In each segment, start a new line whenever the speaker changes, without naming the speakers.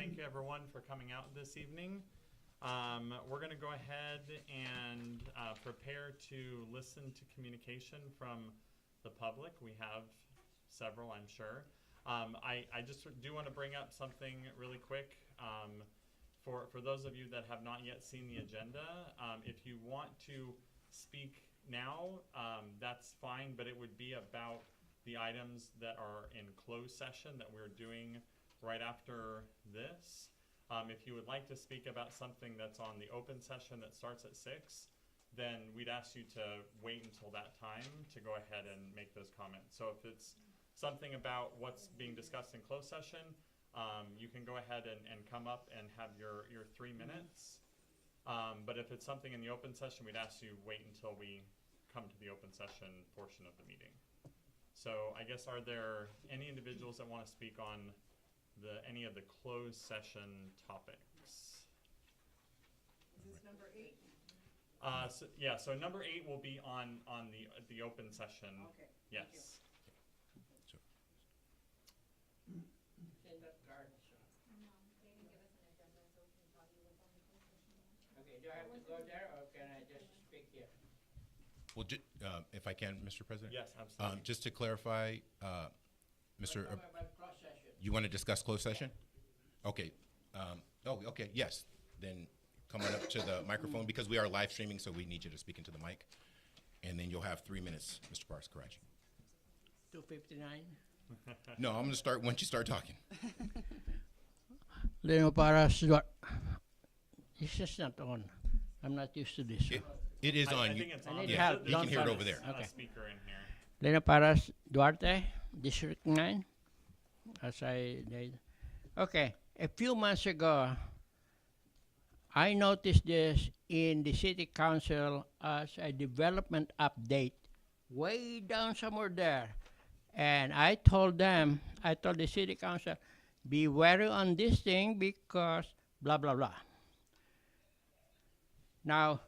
thank you everyone for coming out this evening. We're going to go ahead and prepare to listen to communication from the public. We have several, I'm sure. I just do want to bring up something really quick. For those of you that have not yet seen the agenda, if you want to speak now, that's fine, but it would be about the items that are in closed session that we're doing right after this. If you would like to speak about something that's on the open session that starts at 6, then we'd ask you to wait until that time to go ahead and make those comments. So if it's something about what's being discussed in closed session, you can go ahead and come up and have your 3 minutes. But if it's something in the open session, we'd ask you wait until we come to the open session portion of the meeting. So I guess, are there any individuals that want to speak on any of the closed session topics?
Is this number 8?
So number 8 will be on the open session.
Okay.
Yes.
Send that card.
No, they didn't give us an agenda, so we can tell you what's on the closed session.
Okay, do I have to go there or can I just speak here?
Well, if I can, Mr. President?
Yes, absolutely.
Just to clarify, Mr.
We're talking about cross session.
You want to discuss closed session? Okay. Okay, yes. Then come on up to the microphone because we are live streaming, so we need you to speak into the mic. And then you'll have 3 minutes, Mr. Parks-Karachi.
259.
No, I'm going to start once you start talking.
Leno para Duarte. This is not on. I'm not used to this.
It is
I
on.
think it's
I
on.
need
There's
help.
a-
You can hear it
there's
over there.
a
Okay.
speaker in here.
Leno para Duarte, District 9. As I did. Okay, a few months ago, I noticed this in the city council as a development update way down somewhere there. And I told the city council, be wary on this thing because blah, blah, blah. Now,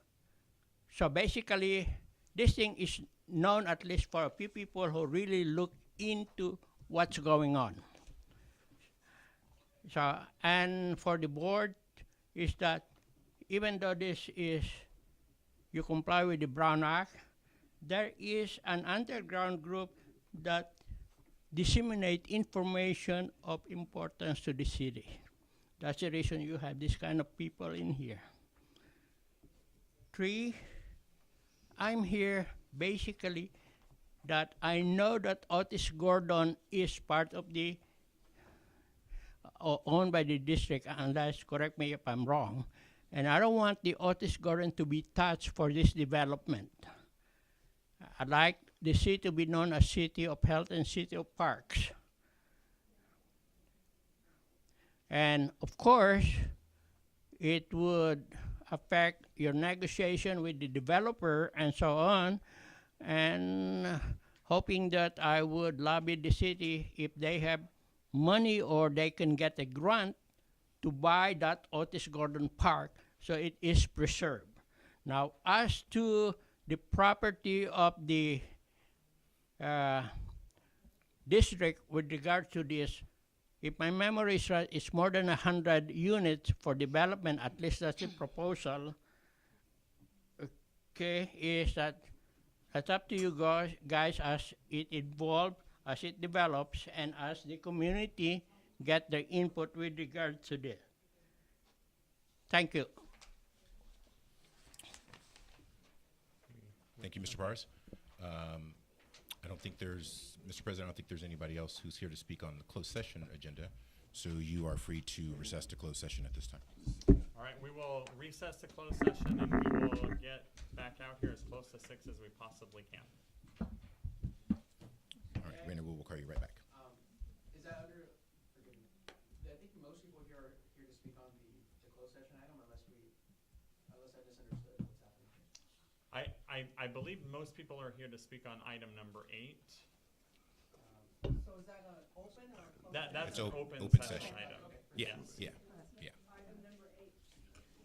so basically, this thing is known at least for a few people who really look into what's going on. So, and for the board is that even though this is, you comply with the Brown Act, there is an underground group that disseminate information of importance to the city. That's the reason you have this kind of people in here. 3, I'm here basically that I know that Otis Gordon is part of the, owned by the district, unless, correct me if I'm wrong, and I don't want the Otis Gordon to be touched for this development. I'd like the city to be known as City of Health and City of Parks. And of course, it would affect your negotiation with the developer and so on, and hoping that I would lobby the city if they have money or they can get a grant to buy that Otis Gordon Park so it is preserved. Now, as to the property of the district with regard to this, if my memory is right, it's more than 100 units for development, at least that's a proposal. Okay, is that that's up to you guys as it evolves, as it develops, and as the community get their input with regard to this. Thank you.
Thank you, Mr. Parrs. I don't think there's, Mr. President, I don't think there's anybody else who's here to speak on the closed session agenda. So you are free to recess to closed session at this time.
All right, we will recess to closed session and we will get back out here as close to 6 as we possibly can.
All right, Rainer, we'll call you right back.
Is that under, forgive me, I think most people here are here to speak on the closed session item unless I misunderstood what's happening.
I believe most people are here to speak on item number 8.
So is that an open or a closed?
That's
It's
an
open
open
session.
session item.
Okay.
Yeah,
Yes.
yeah.
Item number 8.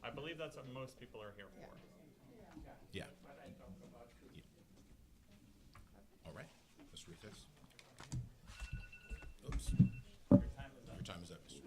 I believe that's what most people are here for.
Yeah.
What I talked about too.
All right, let's recess. Oops,
Your time is up.
your time is up, Mr.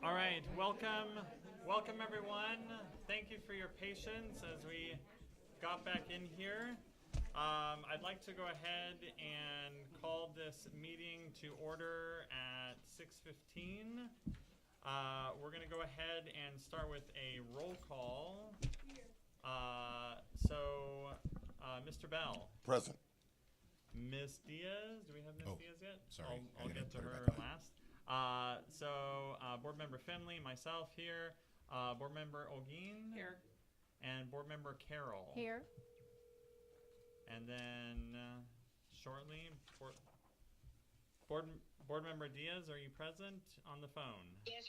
All right, welcome everyone. Thank you for your patience as we got back in here. I'd like to go ahead and call this meeting to order at 6:15. We're going to go ahead and start with a roll call. Mr. Bell.
Present.
Ms. Diaz, do we have Ms.
Oh,
Diaz yet?
sorry, I
I'll
gotta
get to
put her
her
back on.
last. Board Member Finley, myself here, Board Member Olguin.
Here.
And Board Member Carroll.
Here.
And then shortly, Board Member Diaz, are you present on the phone?
Yes,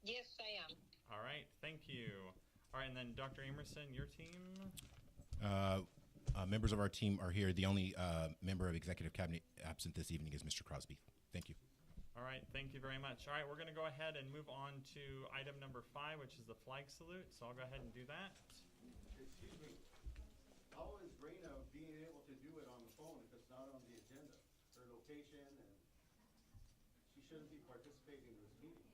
yes, I am.
All right, thank you. All right, and then Dr. Emerson, your team?
Members of our team are here. The only member of Executive Cabinet absent this evening is Mr. Crosby. Thank you.
All right, thank you very much. All right, we're going to go ahead and move on to item number 5, which is the flag salute. So I'll go ahead and do that.
Excuse me. How is Raina being able to do it on the phone if it's not on the agenda? Her location, and she shouldn't be participating in this meeting.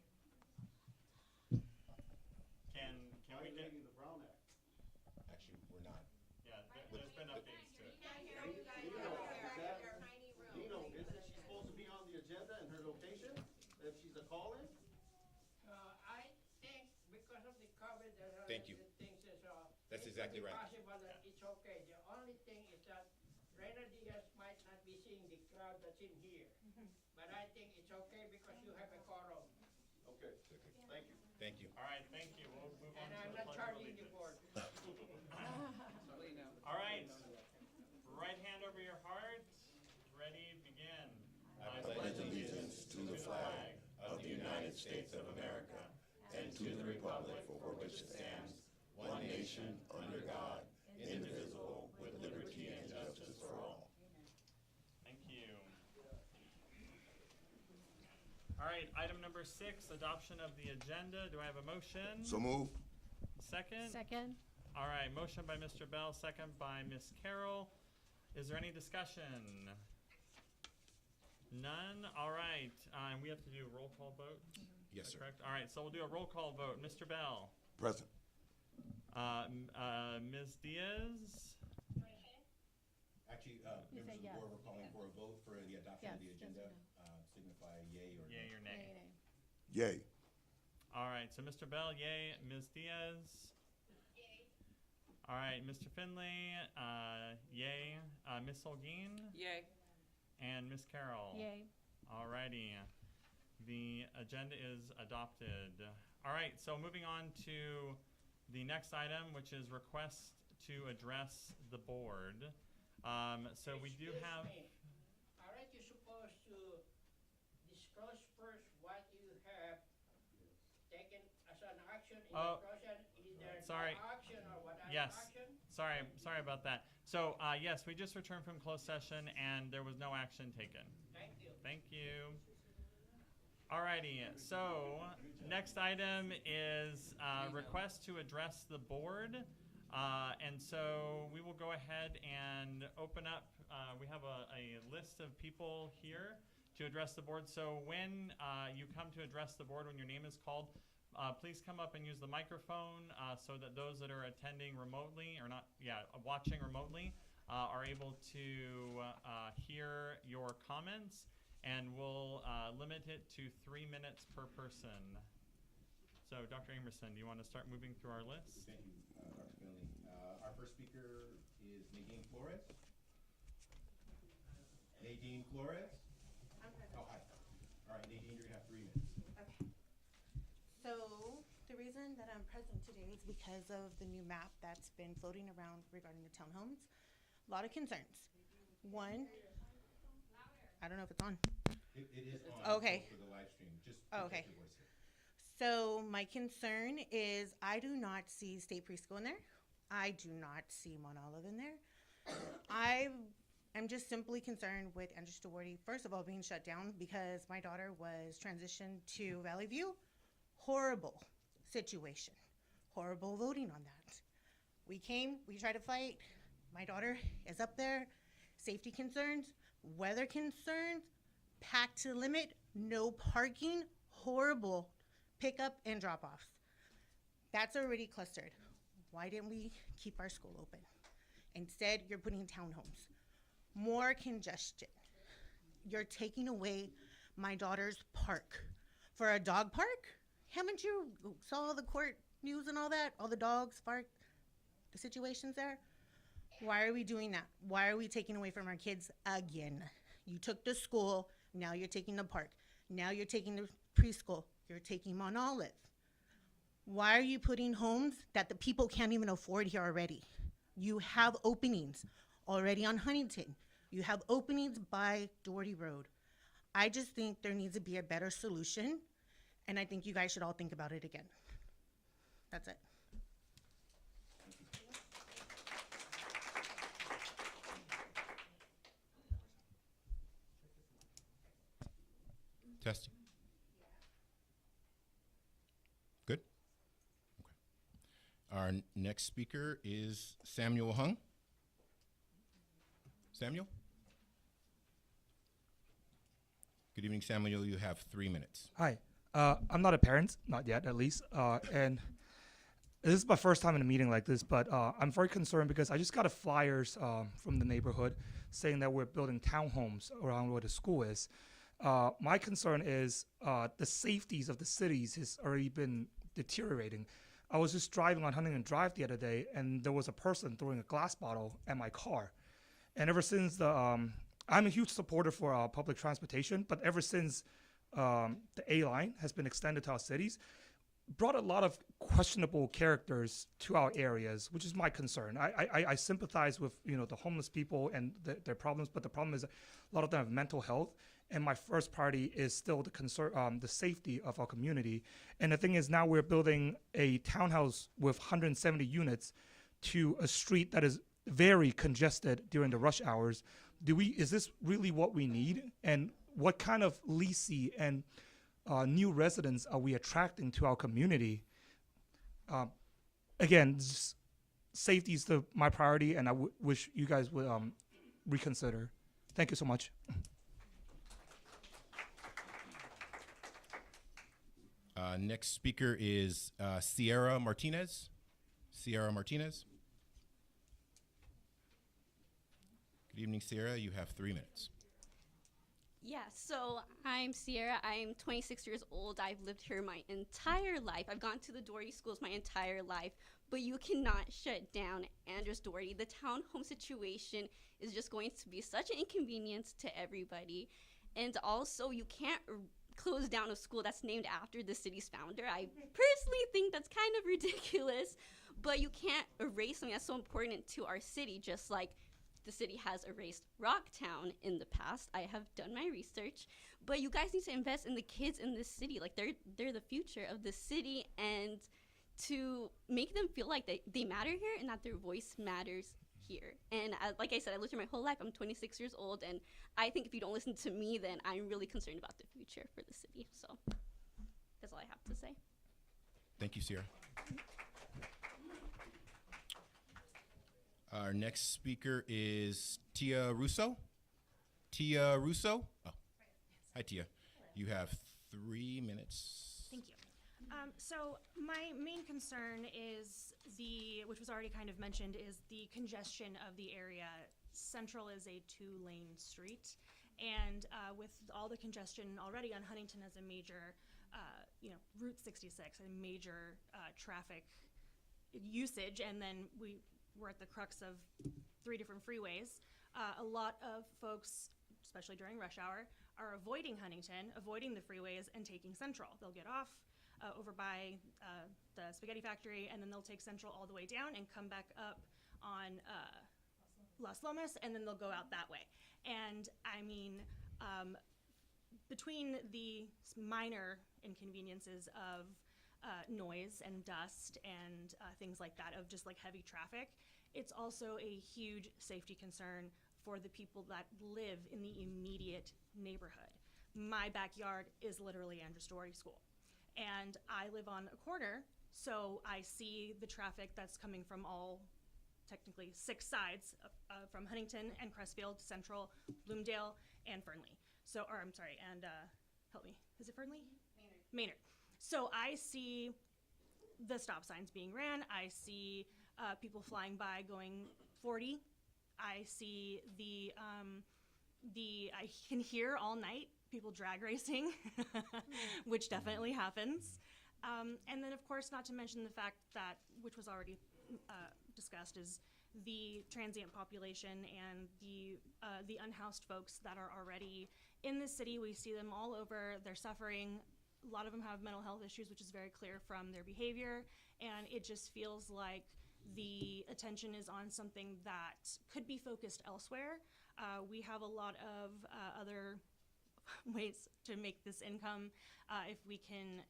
Can we get?
Violating the Brown Act.
Actually, we're not.
Yeah, there's been updates to it.
Nino, isn't she supposed to be on the agenda and her location if she's a call-in?
I think because of the COVID,
Thank you.
the things is,
That's
it
exactly
could be
right.
possible that it's okay. The only thing is that Reina Diaz might not be seeing the crowd that's in here. But I think it's okay because you have a quorum.
Okay, thank you.
Thank you.
All right, thank you. We'll move on
And
to
I'm
the
not
pledge of
charging the
allegiance.
board.
All right, right hand over your heart. Ready, begin. I pledge allegiance to the flag of the United States of America and to the republic for which it stands, one nation, under God, indivisible, with liberty and justice for all. Thank you. All right, item number 6, adoption of the agenda. Do I have a motion?
So move.
Second?
Second.
All right, motion by Mr. Bell, second by Ms. Carroll. Is there any discussion? None? All right, and we have to do a roll call vote?
Yes,
Is
sir.
that correct? All right, so we'll do a roll call vote. Mr. Bell?
Present.
Ms. Diaz?
Actually,
You
members
say
of the
yes.
board, we're calling for a vote for the adoption of the
Yes, yes
agenda.
or
Signify yay or
Yay or nay?
Yay.
All right, so Mr. Bell, yay. Ms. Diaz?
Yay.
All right, Mr. Finley, yay. Ms. Holguin?
Yay.
And Ms. Carroll?
Yay.
All righty. The agenda is adopted. All right, so moving on to the next item, which is request to address the board. So we do
Excuse
have,
me. Aren't you supposed to disclose first what you have taken as an action in
Oh,
the process? Is there
sorry.
no action or whatever
Yes.
action?
sorry about that. So, yes, we just returned from closed session and there was no action taken.
Thank you.
Thank you. Alrighty, so next item is request to address the board. And so we will go ahead and open up, we have a list of people here to address the board. So when you come to address the board, when your name is called, please come up and use the microphone so that those that are attending remotely or not, watching remotely are able to hear your comments. And we'll limit it to 3 minutes per person. So, Dr. Emerson, do you want to start moving through our list?
Thank you, Dr. Finley. Our first speaker is Nadine Flores. Nadine Flores?
I'm present.
Oh, hi. All right, Nadine, you're gonna have 3 minutes.
Okay. So the reason that I'm present today is because of the new map that's been floating around regarding the townhomes. A lot of concerns. One, I don't know if it's on.
It is on
Okay.
for the live stream. Just
Okay.
project your voice here.
So my concern is I do not see State Preschool in there. I do not see Mount Olive in there. I am just simply concerned with Andrews Duarte, first of all, being shut down because my daughter was transitioned to Valley View. Horrible situation. Horrible voting on that. We came, we tried to fight. My daughter is up there. Safety concerns, weather concerns, packed to the limit, no parking, horrible pickup and drop offs. That's already clustered. Why didn't we keep our school open? Instead, you're putting townhomes. More congestion. You're taking away my daughter's park. For a dog park? Haven't you saw the court news and all that? All the dogs, park, the situations there? Why are we doing that? Why are we taking away from our kids again? You took the school, now you're taking the park. Now you're taking the preschool, you're taking Mount Olive. Why are you putting homes that the people can't even afford here already? You have openings already on Huntington. You have openings by Duarte Road. I just think there needs to be a better solution, and I think you guys should all think about it again. That's it.
Testing. Good? Okay. Our next speaker is Samuel Hung. Samuel? Good evening, Samuel. You have 3 minutes.
Hi. I'm not a parent, not yet at least. And this is my first time in a meeting like this, but I'm very concerned because I just got a flyers from the neighborhood saying that we're building townhomes around where the school is. My concern is the safeties of the cities has already been deteriorating. I was just driving on Huntington Drive the other day, and there was a person throwing a glass bottle at my car. And ever since I'm a huge supporter for public transportation, but ever since the A line has been extended to our cities, brought a lot of questionable characters to our areas, which is my concern. I sympathize with the homeless people and their problems, but the problem is a lot of them have mental health. And my first priority is still the safety of our community. And the thing is, now we're building a townhouse with 170 units to a street that is very congested during the rush hours. Is this really what we need? And what kind of leasing and new residents are we attracting to our community? Again, safety is my priority, and I wish you guys would reconsider. Thank you so much.
Next speaker is Sierra Martinez. Sierra Martinez. Good evening, Sierra. You have 3 minutes.
Yeah, so I'm Sierra. I'm 26 years old. I've lived here my entire life. I've gone to the Duarte schools my entire life, but you cannot shut down Andrews Duarte. The townhome situation is just going to be such an inconvenience to everybody. And also, you can't close down a school that's named after the city's founder. I personally think that's kind of ridiculous, but you can't erase something that's so important to our city, just like the city has erased Rocktown in the past. I have done my research, but you guys need to invest in the kids in this city. Like they're the future of the city, and to make them feel like they matter here and that their voice matters here. And like I said, I lived here my whole life. I'm 26 years old, and I think if you don't listen to me, then I'm really concerned about the future for the city. So that's all I have to say.
Thank you, Sierra. Our next speaker is Tia Russo. Tia Russo? Oh, hi, Tia. You have 3 minutes.
Thank you. So my main concern is which was already kind of mentioned, is the congestion of the area. Central is a 2-lane street, and with all the congestion already on Huntington as a major, Route 66, a major traffic usage, and then we're at the crux of 3 different freeways. A lot of folks, especially during rush hour, are avoiding Huntington, avoiding the freeways, and taking Central. They'll get off over by the spaghetti factory, and then they'll take Central all the way down and come back up on Las Lomas, and then they'll go out that way. And I mean, between the minor inconveniences of noise and dust and things like that, of just like heavy traffic, it's also a huge safety concern for the people that live in the immediate neighborhood. My backyard is literally Andrews Duarte School, and I live on a corner, so I see the traffic that's coming from all, technically 6 sides, from Huntington and Crestfield, Central, Bloomdale, and Fernley. So, or I'm sorry, and help me, is it Fernley? Maynard. So I see the stop signs being ran. I see people flying by going 40. I see I can hear all night people drag racing, which definitely happens. And then, of course, not to mention the fact that, which was already discussed, is the transient population and the unhoused folks that are already in the city. We see them all over. They're suffering. A lot of them have mental health issues, which is very clear from their behavior. And it just feels like the attention is on something that could be focused elsewhere. We have a lot of other ways to make this income. If we can,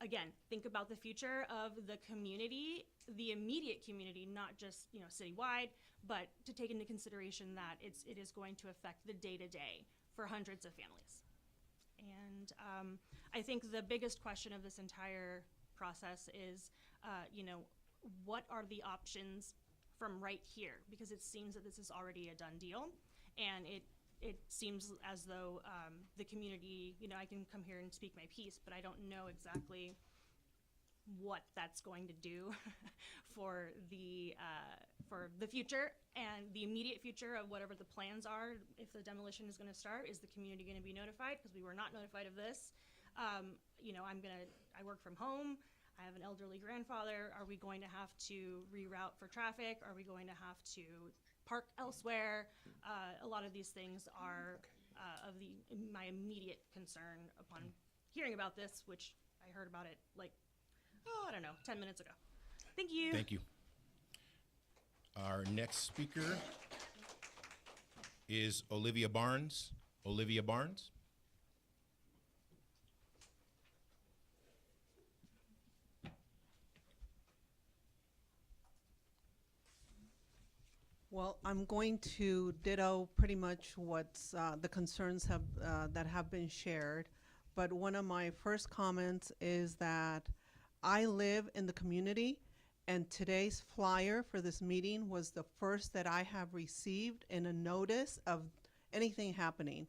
again, think about the future of the community, the immediate community, not just, citywide, but to take into consideration that it is going to affect the day-to-day for hundreds of families. And I think the biggest question of this entire process is, what are the options from right here? Because it seems that this is already a done deal, and it seems as though the community, I can come here and speak my piece, but I don't know exactly what that's going to do for the future and the immediate future of whatever the plans are. If the demolition is going to start, is the community going to be notified? Because we were not notified of this. I work from home. I have an elderly grandfather. Are we going to have to reroute for traffic? Are we going to have to park elsewhere? A lot of these things are my immediate concern upon hearing about this, which I heard about it 10 minutes ago. Thank you.
Thank you. Our next speaker is Olivia Barnes. Olivia Barnes.
Well, I'm going to ditto pretty much what's the concerns that have been shared. But one of my first comments is that I live in the community, and today's flyer for this meeting was the first that I have received in a notice of anything happening.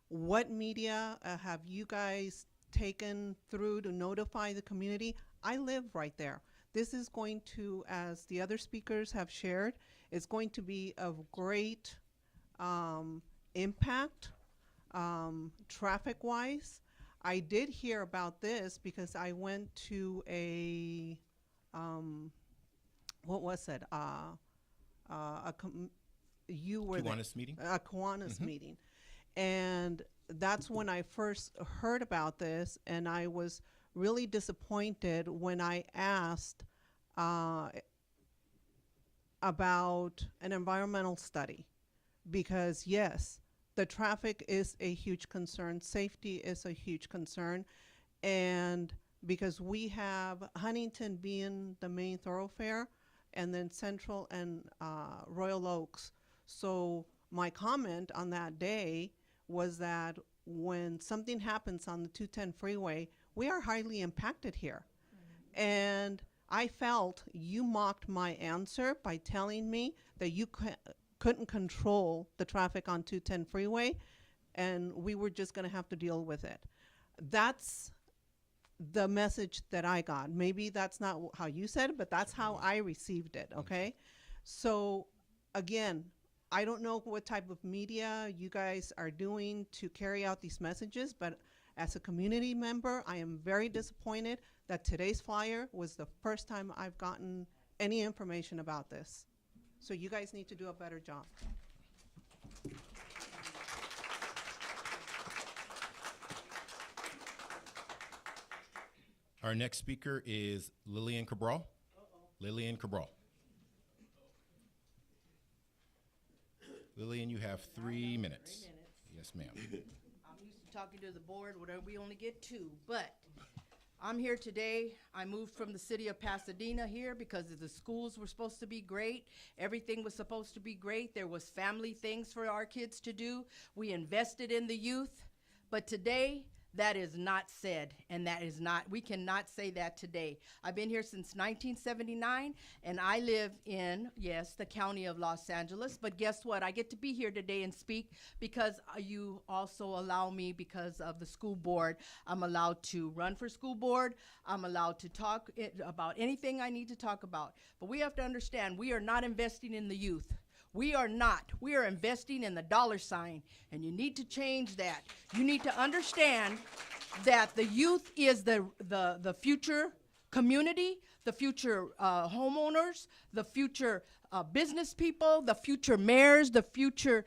What media have you guys taken through to notify the community? I live right there. This is going to, as the other speakers have shared, it's going to be of great impact traffic-wise. I did hear about this because I went to a, what was it? You were
Kiwanis meeting?
A Kiwanis meeting. And that's when I first heard about this, and I was really disappointed when I asked about an environmental study, because yes, the traffic is a huge concern, safety is a huge concern, and because we have Huntington being the main thoroughfare, and then Central and Royal Oaks. So my comment on that day was that when something happens on the 210 freeway, we are highly impacted here. And I felt you mocked my answer by telling me that you couldn't control the traffic on 210 freeway, and we were just going to have to deal with it. That's the message that I got. Maybe that's not how you said it, but that's how I received it, okay? So, again, I don't know what type of media you guys are doing to carry out these messages, but as a community member, I am very disappointed that today's flyer was the first time I've gotten any information about this. So you guys need to do a better job.
Our next speaker is Lillian Cabral. Lillian Cabral. Lillian, you have 3 minutes. Yes, ma'am.
I'm used to talking to the board, whatever, we only get 2, but I'm here today. I moved from the city of Pasadena here because the schools were supposed to be great. Everything was supposed to be great. There was family things for our kids to do. We invested in the youth. But today, That is not said, and that is not, we cannot say that today. I've been here since 1979, and I live in, yes, the county of Los Angeles, but guess what? I get to be here today and speak because you also allow me, because of the school board, I'm allowed to run for school board. I'm allowed to talk about anything I need to talk about. But we have to understand, we are not investing in the youth. We are not. We are investing in the dollar sign, and you need to change that. You need to understand that the youth is the future community, the future homeowners, the future business people, the future mayors, the future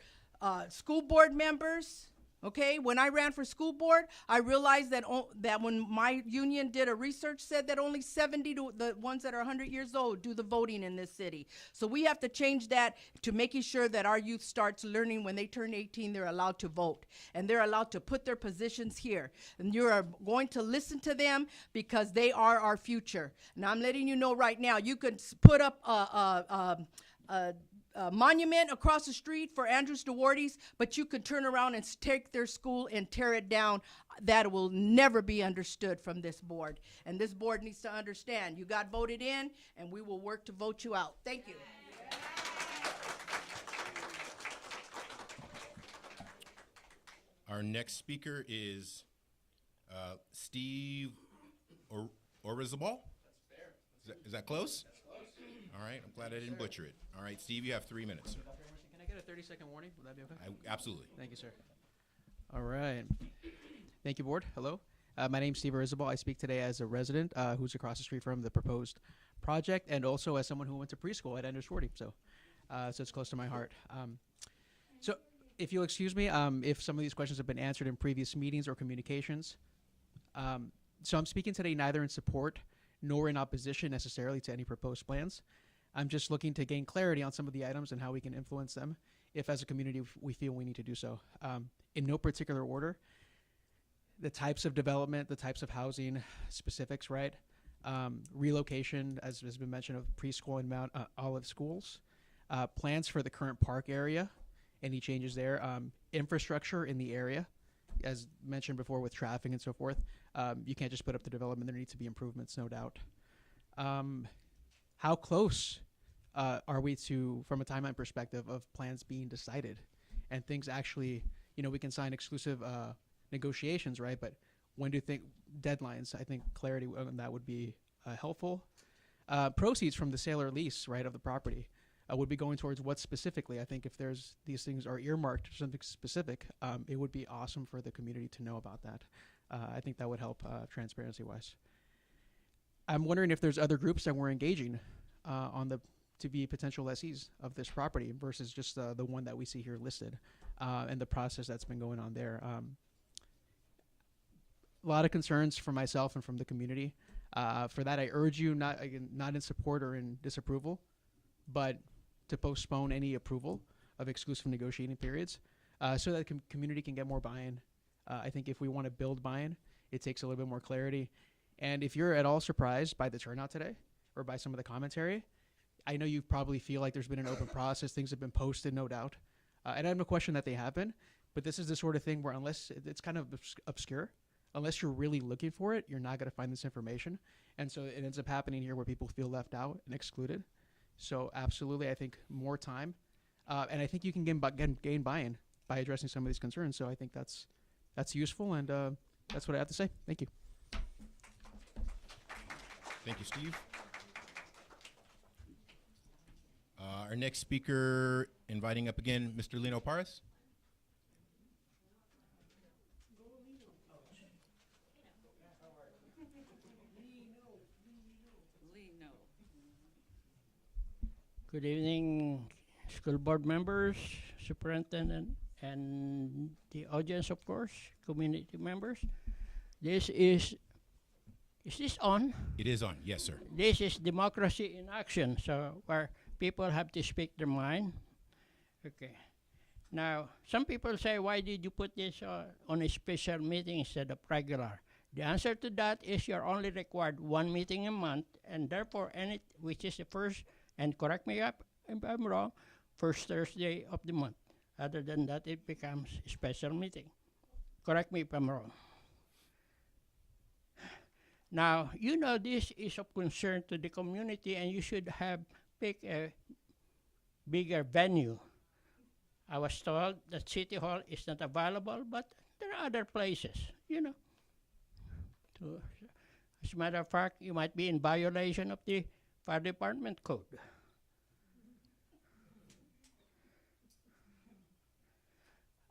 school board members. Okay, when I ran for school board, I realized that that when my union did a research, said that only 70 to the ones that are 100 years old do the voting in this city. So we have to change that to making sure that our youth starts learning when they turn 18, they're allowed to vote. And they're allowed to put their positions here. And you are going to listen to them because they are our future. And I'm letting you know right now, you could put up a monument across the street for Andrews Duarte's, but you could turn around and take their school and tear it down. That will never be understood from this board. And this board needs to understand, you got voted in, and we will work to vote you out. Thank you.
Our next speaker is Steve Orizabal. Is that close? All right, I'm glad I didn't butcher it. All right, Steve, you have 3 minutes.
Can I get a 30-second warning? Would that be okay?
Absolutely.
Thank you, sir. All right. Thank you, board. Hello. My name's Steve Isabel. I speak today as a resident who's across the street from the proposed project, and also as someone who went to preschool at Andrews Duarte. So it's close to my heart. So if you'll excuse me, if some of these questions have been answered in previous meetings or communications. So I'm speaking today neither in support nor in opposition necessarily to any proposed plans. I'm just looking to gain clarity on some of the items and how we can influence them if as a community we feel we need to do so. In no particular order, the types of development, the types of housing specifics, right? Relocation, as has been mentioned, of preschool and Mount Olive schools, plans for the current park area, any changes there, infrastructure in the area, as mentioned before with traffic and so forth. You can't just put up the development, there needs to be improvements, no doubt. How close are we to, from a timeline perspective, of plans being decided and things actually, we can sign exclusive negotiations, right? But when do you think deadlines? I think clarity on that would be helpful. Proceeds from the sale or lease, right, of the property would be going towards what specifically? I think if these things are earmarked for something specific, it would be awesome for the community to know about that. I think that would help transparency-wise. I'm wondering if there's other groups that we're engaging to be potential lessees of this property versus just the one that we see here listed, and the process that's been going on there. A lot of concerns from myself and from the community. For that, I urge you not in support or in disapproval, but to postpone any approval of exclusive negotiating periods so that the community can get more buy-in. I think if we want to build buy-in, it takes a little bit more clarity. And if you're at all surprised by the turnout today or by some of the commentary, I know you probably feel like there's been an open process, things have been posted, no doubt. And I have no question that they have been, but this is the sort of thing where unless it's kind of obscure, unless you're really looking for it, you're not going to find this information. And so it ends up happening here where people feel left out and excluded. So absolutely, I think more time. And I think you can gain buy-in by addressing some of these concerns. So I think that's useful, and that's what I have to say. Thank you.
Thank you, Steve. Our next speaker, inviting up again, Mr. Lino Paras.
Good evening, school board members, superintendent, and the audience, of course, community members. This is this on?
It is on, yes, sir.
This is democracy in action, so where people have to speak their mind. Okay. Now, some people say, why did you put this on a special meeting instead of regular? The answer to that is you're only required one meeting a month, and therefore, which is the first, and correct me if I'm wrong, first Thursday of the month. Other than that, it becomes a special meeting. Correct me if I'm wrong. Now, you know this is of concern to the community, and you should have picked a bigger venue. I was told that City Hall is not available, but there are other places, you know. As a matter of fact, you might be in violation of the fire department code.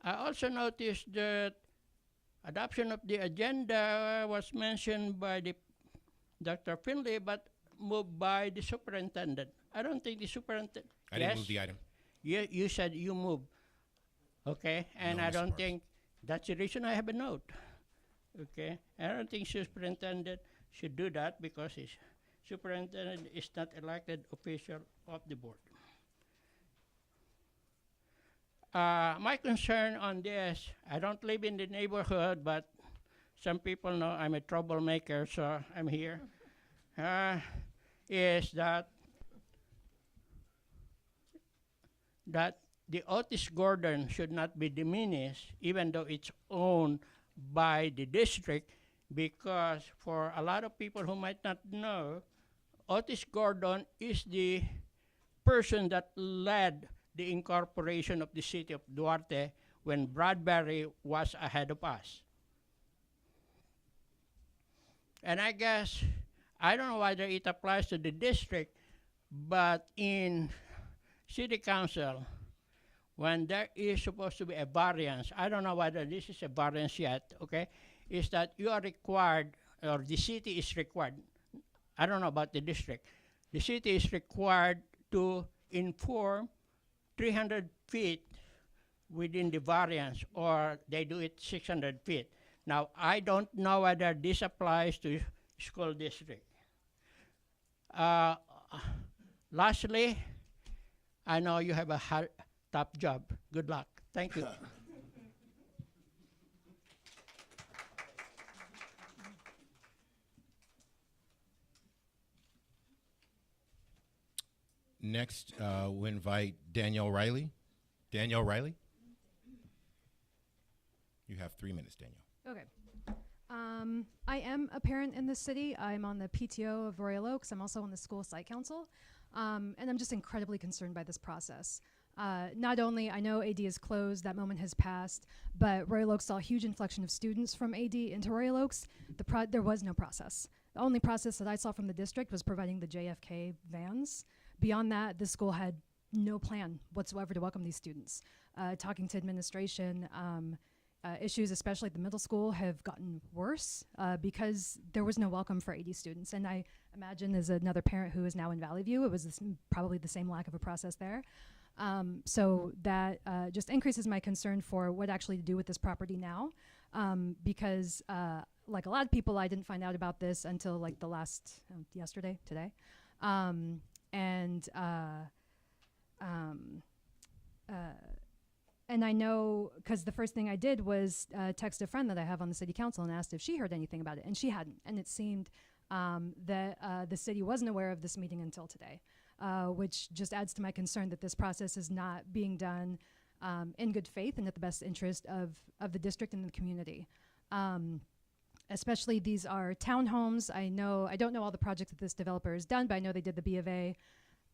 I also noticed that adoption of the agenda was mentioned by the Dr. Finley, but moved by the superintendent. I don't think the superintendent.
I didn't move the item.
You said you moved. Okay, and
No,
I
Mr.
don't
Parks.
think that's the reason I have a note. Okay, I don't think superintendent should do that because his superintendent is not elected official of the board. My concern on this, I don't live in the neighborhood, but some people know I'm a troublemaker, so I'm here, is that the Otis Gordon should not be diminished, even though it's owned by the district, because for a lot of people who might not know, Otis Gordon is the person that led the incorporation of the city of Duarte when Bradbury was ahead of us. And I guess, I don't know whether it applies to the district, but in city council, when there is supposed to be a variance, I don't know whether this is a variance yet, okay, is that you are required, or the city is required, I don't know about the district, the city is required to inform 300 feet within the variance, or they do it 600 feet. Now, I don't know whether this applies to school district. Lastly, I know you have a tough job. Good luck. Thank you.
Next, we invite Danielle Riley. Danielle Riley? You have 3 minutes, Danielle.
Okay. I am a parent in the city. I'm on the PTO of Royal Oaks. I'm also on the school site council. And I'm just incredibly concerned by this process. Not only, I know AD is closed, that moment has passed, but Royal Oaks saw a huge inflection of students from AD into Royal Oaks. There was no process. The only process that I saw from the district was providing the JFK vans. Beyond that, the school had no plan whatsoever to welcome these students. Talking to administration, issues, especially at the middle school, have gotten worse because there was no welcome for AD students. And I imagine, as another parent who is now in Valley View, it was probably the same lack of a process there. So that just increases my concern for what actually to do with this property now, because like a lot of people, I didn't find out about this until like the last, today. And I know, because the first thing I did was text a friend that I have on the city council and asked if she heard anything about it, and she hadn't. And it seemed that the city wasn't aware of this meeting until today, which just adds to my concern that this process is not being done in good faith and at the best interest of the district and the community. Especially, these are townhomes. I don't know all the projects that this developer has done, but I know they did the B of A,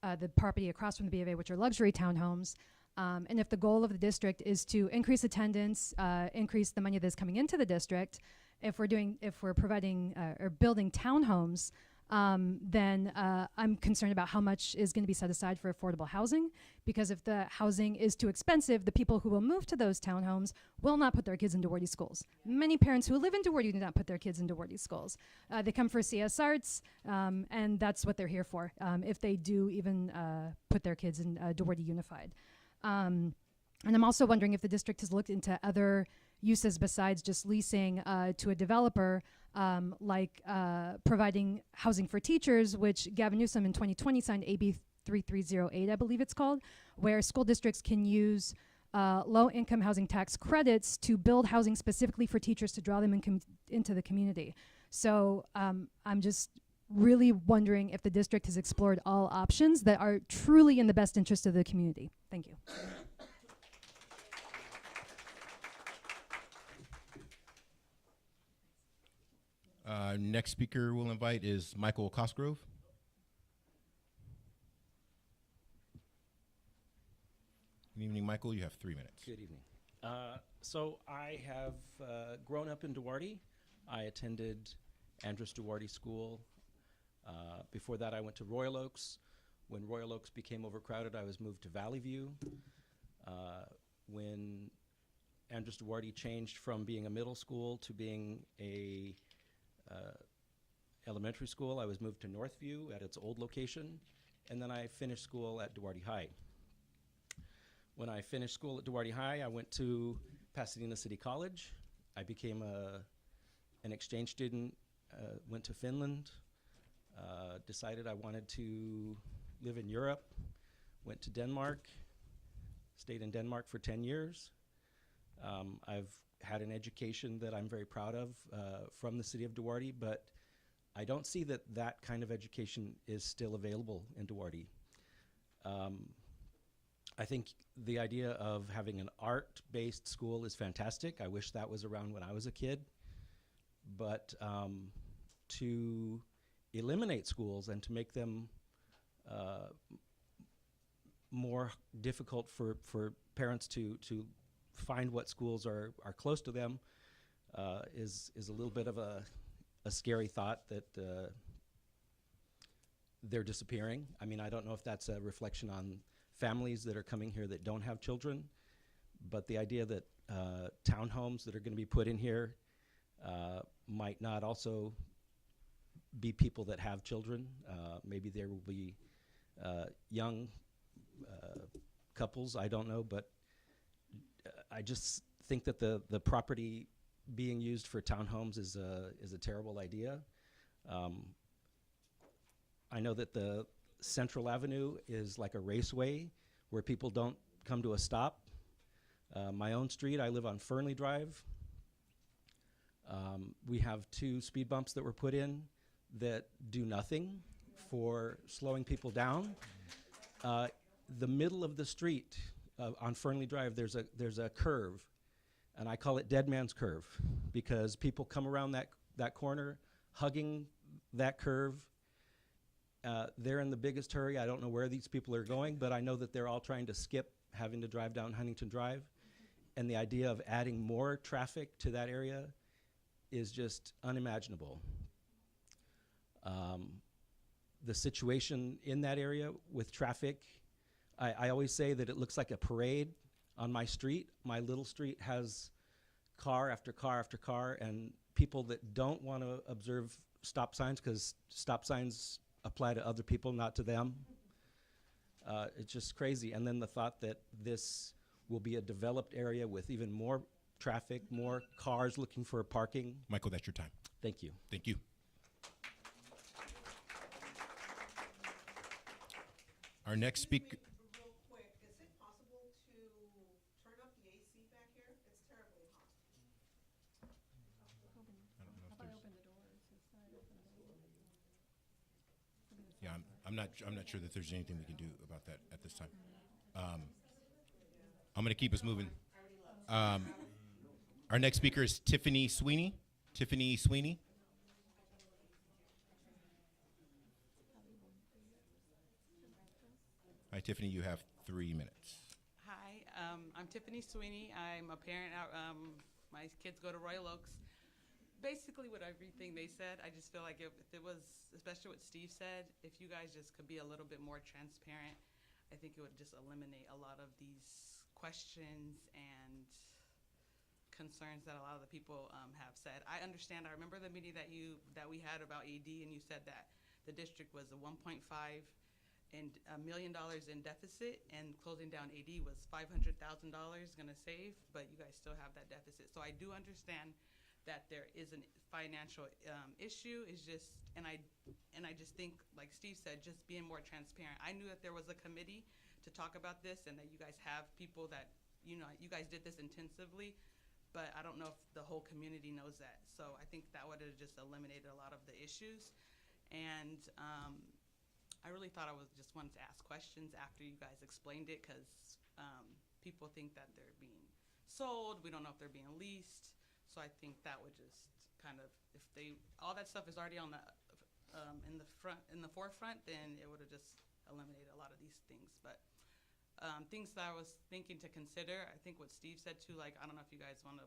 the property across from the B of A, which are luxury townhomes. And if the goal of the district is to increase attendance, increase the money that's coming into the district, if we're providing or building townhomes, then I'm concerned about how much is going to be set aside for affordable housing. Because if the housing is too expensive, the people who will move to those townhomes will not put their kids into Duarte schools. Many parents who live in Duarte do not put their kids into Duarte schools. They come for CS Arts, and that's what they're here for, if they do even put their kids in Duarte Unified. And I'm also wondering if the district has looked into other uses besides just leasing to a developer, like providing housing for teachers, which Gavin Newsom in 2020 signed AB 3308, I believe it's called, where school districts can use low-income housing tax credits to build housing specifically for teachers to draw them into the community. So I'm just really wondering if the district has explored all options that are truly in the best interest of the community. Thank you.
Next speaker we'll invite is Michael Cosgrove. Good evening, Michael. You have 3 minutes.
Good evening. So I have grown up in Duarte. I attended Andrus Duarte School. Before that, I went to Royal Oaks. When Royal Oaks became overcrowded, I was moved to Valley View. When Andrus Duarte changed from being a middle school to being a elementary school, I was moved to Northview at its old location, and then I finished school at Duarte High. When I finished school at Duarte High, I went to Pasadena City College. I became an exchange student, went to Finland, decided I wanted to live in Europe, went to Denmark, stayed in Denmark for 10 years. I've had an education that I'm very proud of from the city of Duarte, but I don't see that that kind of education is still available in Duarte. I think the idea of having an art-based school is fantastic. I wish that was around when I was a kid. But to eliminate schools and to make them more difficult for parents to find what schools are close to them is a little bit of a scary thought that they're disappearing. I mean, I don't know if that's a reflection on families that are coming here that don't have children, but the idea that townhomes that are going to be put in here might not also be people that have children. Maybe there will be young couples, I don't know, but I just think that the property being used for townhomes is a terrible idea. I know that the Central Avenue is like a raceway where people don't come to a stop. My own street, I live on Fernley Drive. We have 2 speed bumps that were put in that do nothing for slowing people down. The middle of the street on Fernley Drive, there's a curve, and I call it Dead Man's Curve because people come around that corner hugging that curve. They're in the biggest hurry. I don't know where these people are going, but I know that they're all trying to skip having to drive down Huntington Drive. And the idea of adding more traffic to that area is just unimaginable. The situation in that area with traffic, I always say that it looks like a parade on my street. My little street has car after car after car, and people that don't want to observe stop signs because stop signs apply to other people, not to them. It's just crazy. And then the thought that this will be a developed area with even more traffic, more cars looking for parking.
Michael, that's your time.
Thank you.
Thank you. Our next speaker.
Real quick, is it possible to turn up the AC back here? It's terribly hot.
Yeah, I'm not sure that there's anything we can do about that at this time. I'm going to keep us moving. Our next speaker is Tiffany Sweeney. Tiffany Sweeney. Hi, Tiffany. You have 3 minutes.
Hi, I'm Tiffany Sweeney. I'm a parent. My kids go to Royal Oaks. Basically, with everything they said, I just feel like if it was, especially what Steve said, if you guys just could be a little bit more transparent, I think it would just eliminate a lot of these questions and concerns that a lot of the people have said. I understand. I remember the meeting that we had about AD, and you said that the district was a 1.5 and $1 million in deficit, and closing down AD was $500,000 going to save, but you guys still have that deficit. So I do understand that there is a financial issue. Is just, and I just think, like Steve said, just being more transparent. I knew that there was a committee to talk about this, and that you guys have people that, you guys did this intensively, but I don't know if the whole community knows that. So I think that would have just eliminated a lot of the issues. And I really thought I just wanted to ask questions after you guys explained it, because people think that they're being sold. We don't know if they're being leased. So I think that would just kind of, if they, all that stuff is already on the, in the forefront, then it would have just eliminated a lot of these things. But things that I was thinking to consider, I think what Steve said too, like, I don't know if you guys want to,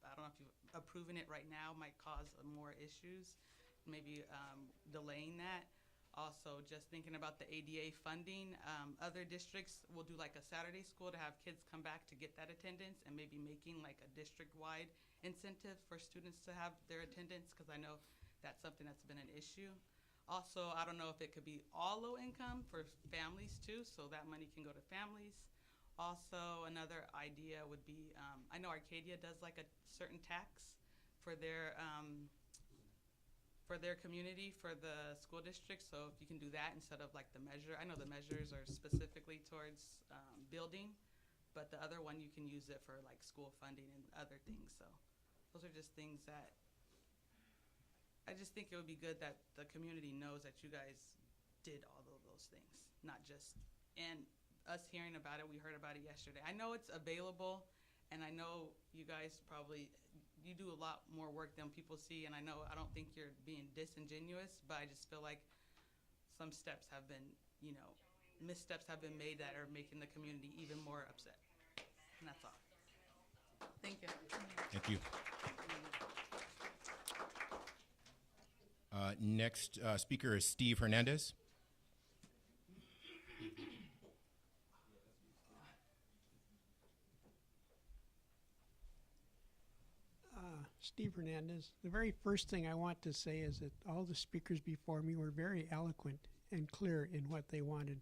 I don't know if you approving it right now might cause more issues, maybe delaying that. Also, just thinking about the ADA funding, other districts will do like a Saturday school to have kids come back to get that attendance, and maybe making like a district-wide incentive for students to have their attendance, because I know that's something that's been an issue. Also, I don't know if it could be all low income for families too, so that money can go to families. Also, another idea would be, I know Arcadia does like a certain tax for their community, for the school district. So if you can do that instead of like the measure, I know the measures are specifically towards building, but the other one you can use it for like school funding and other things. So those are just things that I just think it would be good that the community knows that you guys did all of those things, not just, and us hearing about it, we heard about it yesterday. I know it's available, and I know you guys probably, you do a lot more work than people see, and I know, I don't think you're being disingenuous, but I just feel like some steps have been, you know, missteps have been made that are making the community even more upset. And that's all. Thank you.
Thank you. Next speaker is Steve Hernandez.
Steve Hernandez. The very first thing I want to say is that all the speakers before me were very eloquent and clear in what they wanted.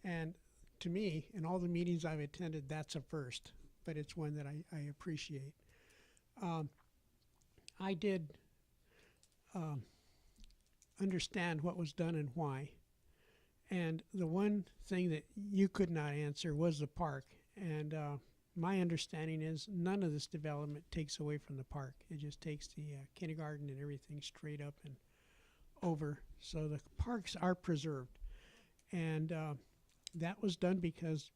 And to me, in all the meetings I've attended, that's a first, but it's one that I appreciate. I did understand what was done and why. And the one thing that you could not answer was the park. And my understanding is none of this development takes away from the park. It just takes the kindergarten and everything straight up and over. So the parks are preserved. And that was done because,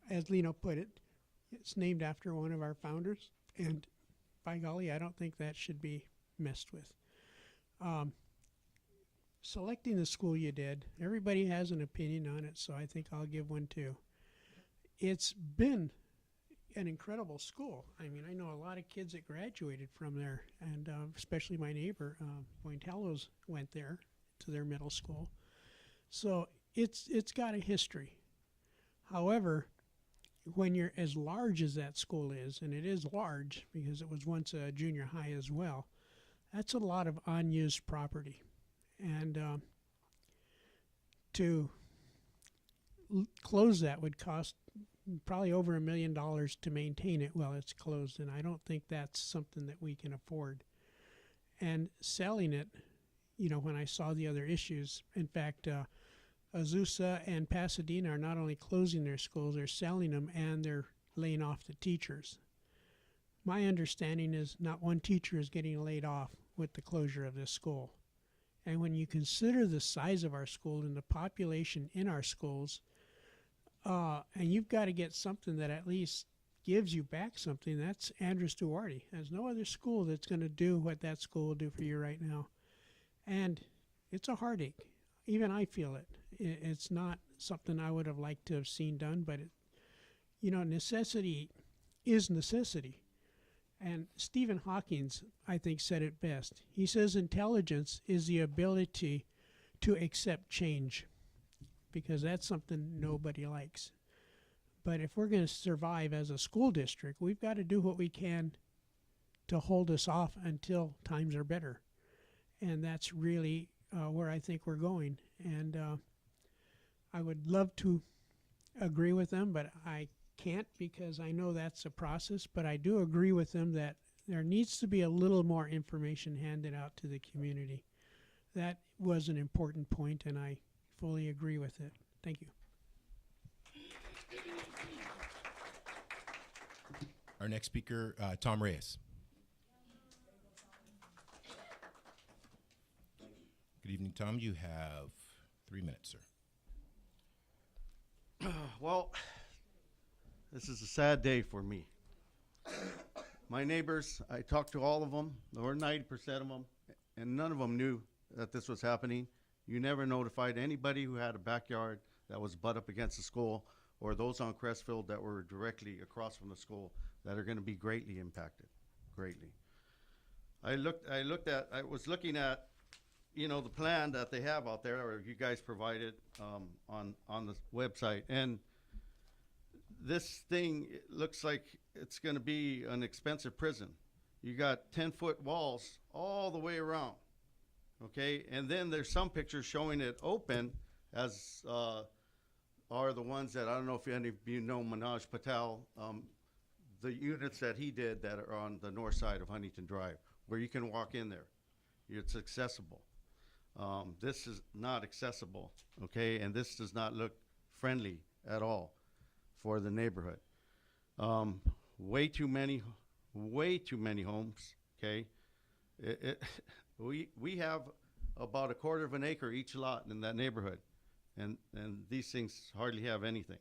as Lino put it, it's named after one of our founders. And by golly, I don't think that should be messed with. Selecting the school you did, everybody has an opinion on it, so I think I'll give one too. It's been an incredible school. I mean, I know a lot of kids that graduated from there, and especially my neighbor, Bointellos, went there to their middle school. So it's got a history. However, when you're as large as that school is, and it is large because it was once a junior high as well, that's a lot of unused property. And to close that would cost probably over $1 million to maintain it while it's closed, and I don't think that's something that we can afford. And selling it, you know, when I saw the other issues, in fact, Azusa and Pasadena are not only closing their schools, they're selling them and they're laying off the teachers. My understanding is not one teacher is getting laid off with the closure of this school. And when you consider the size of our school and the population in our schools, and you've got to get something that at least gives you back something, that's Andres Duarte. There's no other school that's going to do what that school will do for you right now. And it's a heartache. Even I feel it. It's not something I would have liked to have seen done, but, you know, necessity is necessity. And Stephen Hawking, I think, said it best. He says intelligence is the ability to accept change, because that's something nobody likes. But if we're going to survive as a school district, we've got to do what we can to hold us off until times are better. And that's really where I think we're going. And I would love to agree with them, but I can't, because I know that's a process. But I do agree with them that there needs to be a little more information handed out to the community. That was an important point, and I fully agree with it. Thank you.
Our next speaker, Tom Reyes. Good evening, Tom. You have 3 minutes, sir.
Well, this is a sad day for me. my neighbors, I talked to all of them, or 90% of them, and none of them knew that this was happening. You never notified anybody who had a backyard that was butt up against the school, or those on Crestfield that were directly across from the school that are going to be greatly impacted, greatly. I was looking at, you know, the plan that they have out there, or you guys provided on the website, and this thing, it looks like it's going to be an expensive prison. You got 10-foot walls all the way around, okay? And then there's some pictures showing it open, as are the ones that, I don't know if any of you know Manoj Patel, the units that he did that are on the north side of Huntington Drive, where you can walk in there. It's accessible. This is not accessible, okay? And this does not look friendly at all for the neighborhood. Way too many homes, okay? We have about a quarter of an acre each lot in that neighborhood, and these things hardly have anything.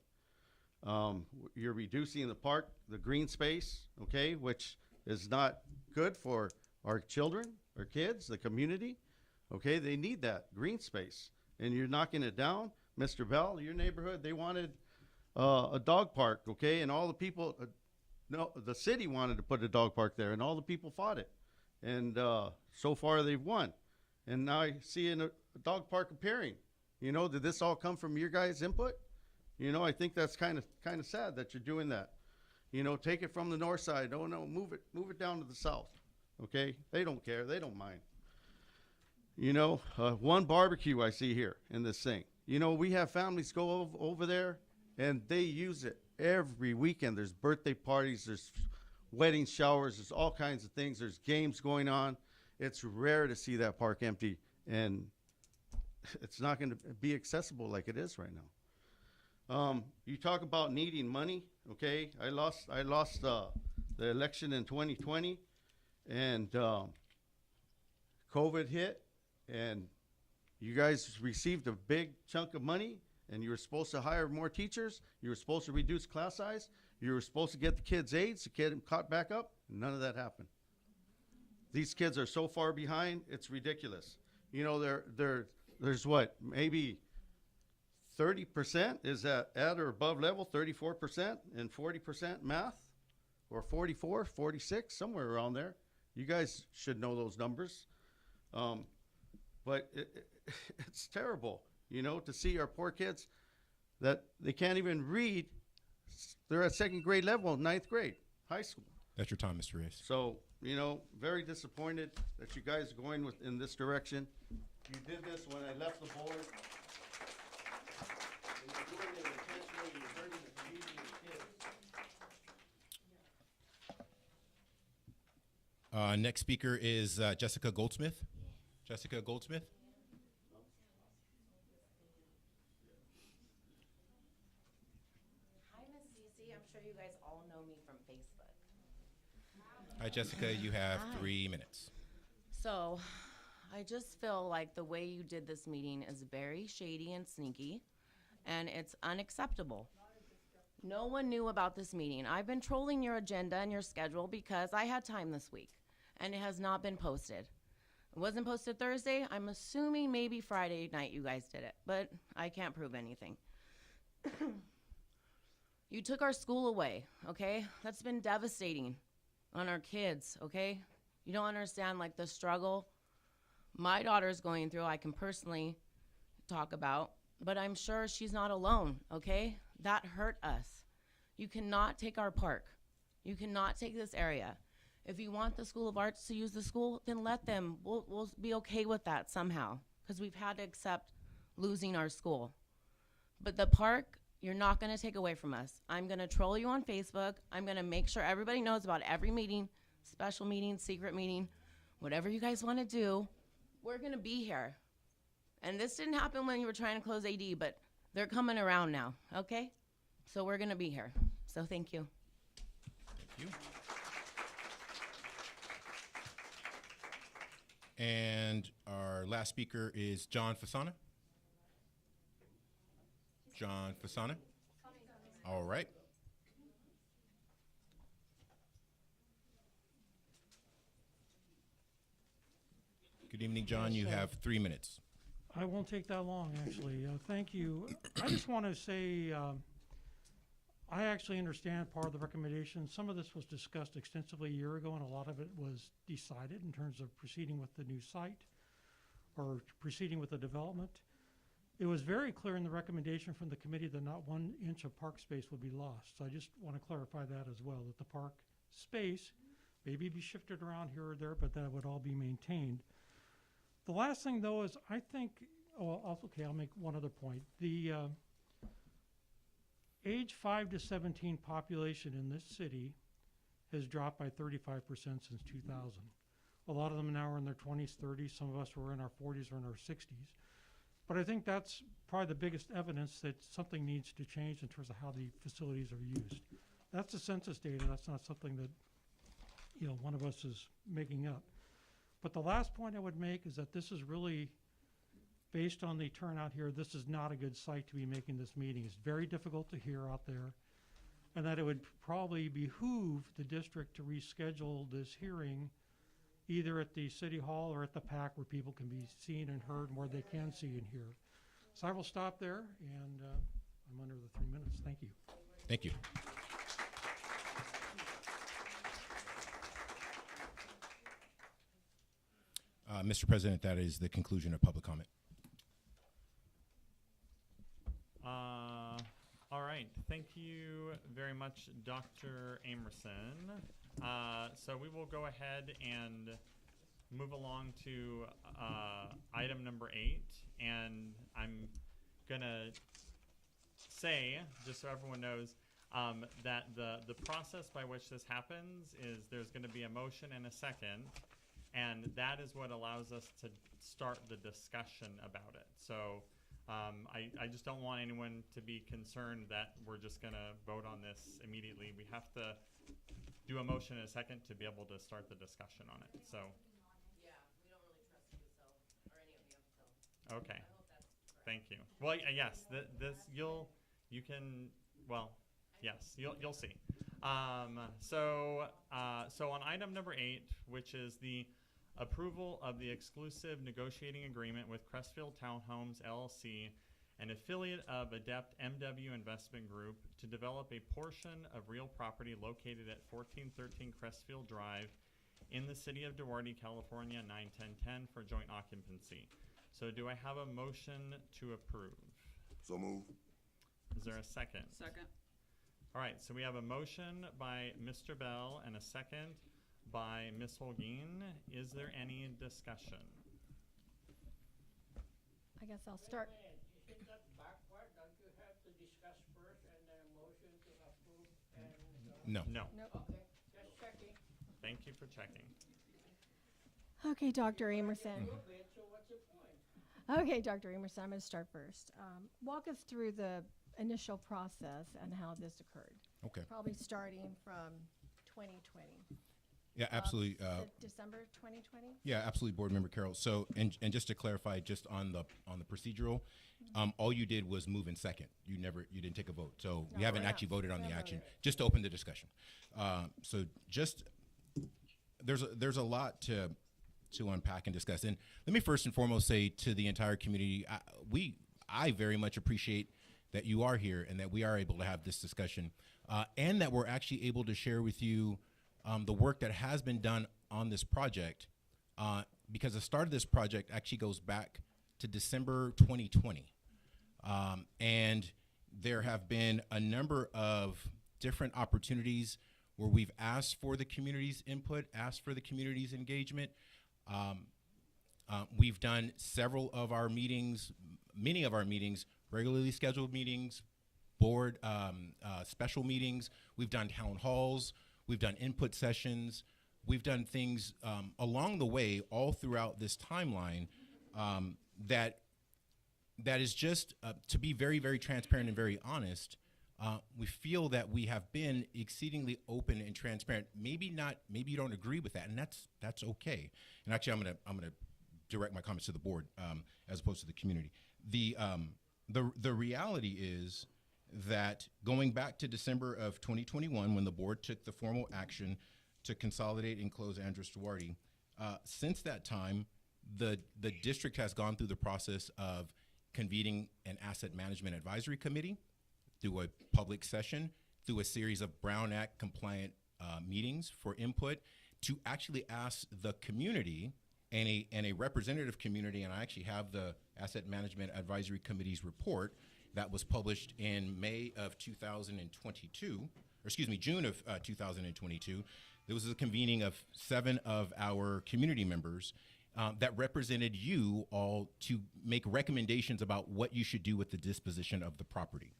You're reducing the park, the green space, okay, which is not good for our children, our kids, the community, okay? They need that green space, and you're knocking it down. Mr. Bell, your neighborhood, they wanted a dog park, okay, and all the people, no, the city wanted to put a dog park there, and all the people fought it, and so far they've won, and now I see a dog park appearing. You know, did this all come from your guys' input? You know, I think that's kind of sad that you're doing that. You know, take it from the north side. Oh no, move it down to the south. Okay, they don't care, they don't mind. You know, one barbecue I see here in this thing. You know, we have families go over there, and they use it every weekend. There's birthday parties, there's wedding showers, there's all kinds of things. There's games going on. It's rare to see that park empty, and it's not going to be accessible like it is right now. You talk about needing money, okay? I lost the election in 2020, and COVID hit, and you guys received a big chunk of money, and you were supposed to hire more teachers. You were supposed to reduce class size. You were supposed to get the kids AIDS to get them caught back up. None of that happened. These kids are so far behind, it's ridiculous. You know, there's what, maybe 30% is at or above level, 34%, and 40% math, or 44, 46, somewhere around there. You guys should know those numbers. But it's terrible, you know, to see our poor kids that they can't even read. They're at second grade level, ninth grade, high school.
That's your time, Mr. Reyes.
So, you know, very disappointed that you guys are going in this direction. You did this when I left the board. And you're doing it intentionally, you're hurting the community and kids.
Next speaker is Jessica Goldsmith. Jessica Goldsmith.
Hi, Miss Cece. I'm sure you guys all know me from Facebook.
Hi, Jessica. You have 3 minutes.
So, I just feel like the way you did this meeting is very shady and sneaky, and it's unacceptable. No one knew about this meeting. I've been trolling your agenda and your schedule because I had time this week, and it has not been posted. It wasn't posted Thursday. I'm assuming maybe Friday night you guys did it, but I can't prove anything. You took our school away, okay? That's been devastating on our kids, okay? You don't understand, like, the struggle my daughter's going through. I can personally talk about, but I'm sure she's not alone, okay? That hurt us. You cannot take our park. You cannot take this area. If you want the School of Arts to use the school, then let them. We'll be okay with that somehow, because we've had to accept losing our school. But the park, you're not going to take away from us. I'm going to troll you on Facebook. I'm going to make sure everybody knows about every meeting, special meeting, secret meeting, whatever you guys want to do. We're going to be here. And this didn't happen when you were trying to close AD, but they're coming around now, okay? So we're going to be here. So thank you.
Thank you. And our last speaker is John Fasana. John Fasana. All right. Good evening, John. You have 3 minutes.
I won't take that long, actually. Thank you. I just want to say I actually understand part of the recommendation. Some of this was discussed extensively a year ago, and a lot of it was decided in terms of proceeding with the new site or proceeding with the development. It was very clear in the recommendation from the committee that not 1 inch of park space would be lost. So I just want to clarify that as well, that the park space maybe be shifted around here or there, but that would all be maintained. The last thing, though, is I think, I'll make one other point. The age 5 to 17 population in this city has dropped by 35% since 2000. A lot of them now are in their 20s, 30s. Some of us were in our 40s or in our 60s. But I think that's probably the biggest evidence that something needs to change in terms of how the facilities are used. That's the census data. That's not something that, one of us is making up. But the last point I would make is that this is really, based on the turnout here, this is not a good site to be making this meeting. It's very difficult to hear out there. And that it would probably behoove the district to reschedule this hearing either at the city hall or at the PAC where people can be seen and heard and where they can see and hear. So I will stop there, and I'm under the 3 minutes. Thank you.
Thank you. Mr. President, that is the conclusion of public comment.
All right. Thank you very much, Dr. Amerson. So we will go ahead and move along to item number 8. And I'm going to say, just so everyone knows, that the process by which this happens is there's going to be a motion and a second. And that is what allows us to start the discussion about it. So I just don't want anyone to be concerned that we're just going to vote on this immediately. We have to do a motion and a second to be able to start the discussion on it. So.
Yeah, we don't really trust you, so, or any of you, so.
Okay.
I hope that's correct.
Thank you. Well, yes, you'll see. So on item number 8, which is the approval of the exclusive negotiating agreement with Crestfield Townhomes LLC, an affiliate of Adept MW Investment Group, to develop a portion of real property located at 1413 Crestfield Drive in the city of Duarte, California, 91010 for joint occupancy. So do I have a motion to approve?
So move.
Is there a second?
Second.
All right, so we have a motion by Mr. Bell and a second by Ms. Holguin. Is there any discussion?
I guess I'll start.
Isn't that backward? Don't you have to discuss first and then motion to approve and?
No.
No.
Okay, just checking.
Thank you for checking.
Okay, Dr. Amerson.
So what's the point?
Okay, Dr. Amerson, I'm going to start first. Walk us through the initial process and how this occurred.
Okay.
Probably starting from 2020.
Yeah, absolutely.
December 2020?
Yeah, absolutely, Board Member Carroll. So, and just to clarify, just on the procedural, all you did was move in second. You didn't take a vote. So we haven't actually voted on the action. Just to open the discussion. So just there's a lot to unpack and discuss. And let me first and foremost say to the entire community, I very much appreciate that you are here and that we are able to have this discussion, and that we're actually able to share with you the work that has been done on this project, because the start of this project actually goes back to December 2020. And there have been a number of different opportunities where we've asked for the community's input, asked for the community's engagement. We've done several of our meetings, many of our meetings, regularly scheduled meetings, board special meetings. We've done town halls. We've done input sessions. We've done things along the way, all throughout this timeline, that is just, to be very, very transparent and very honest, we feel that we have been exceedingly open and transparent. Maybe you don't agree with that, and that's okay. And actually, I'm gonna direct my comments to the board as opposed to the community. The reality is that going back to December of 2021, when the board took the formal action to consolidate and close Andres Duarte, since that time, the district has gone through the process of convening an asset management advisory committee through a public session, through a series of Brown Act compliant meetings for input, to actually ask the community and a representative community, and I actually have the Asset Management Advisory Committee's report that was published in May of 2022, or excuse me, June of 2022. There was a convening of 7 of our community members that represented you all to make recommendations about what you should do with the disposition of the property.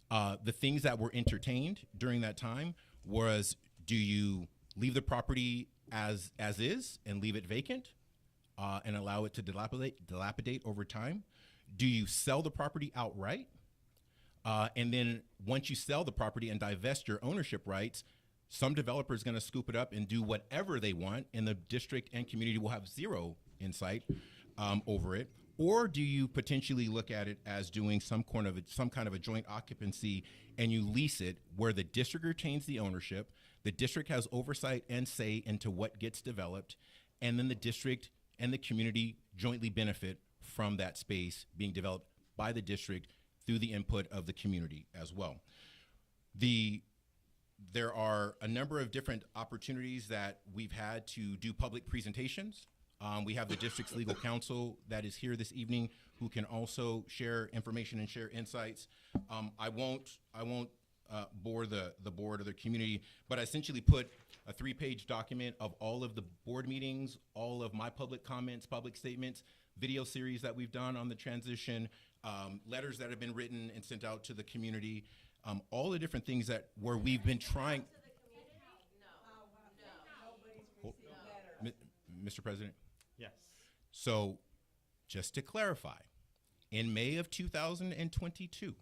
The things that were entertained during that time was, do you leave the property as is and leave it vacant and allow it to dilapidate over time? Do you sell the property outright? And then once you sell the property and divest your ownership rights, some developer is going to scoop it up and do whatever they want, and the district and community will have zero insight over it. Or do you potentially look at it as doing some kind of a joint occupancy, and you lease it where the district retains the ownership, the district has oversight and say into what gets developed, and then the district and the community jointly benefit from that space being developed by the district through the input of the community as well. There are a number of different opportunities that we've had to do public presentations. We have the district's legal counsel that is here this evening who can also share information and share insights. I won't bore the board or the community, but I essentially put a 3-page document of all of the board meetings, all of my public comments, public statements, video series that we've done on the transition, letters that have been written and sent out to the community, all the different things that where we've been trying. Mr. President?
Yes.
So, just to clarify, in May of 2022,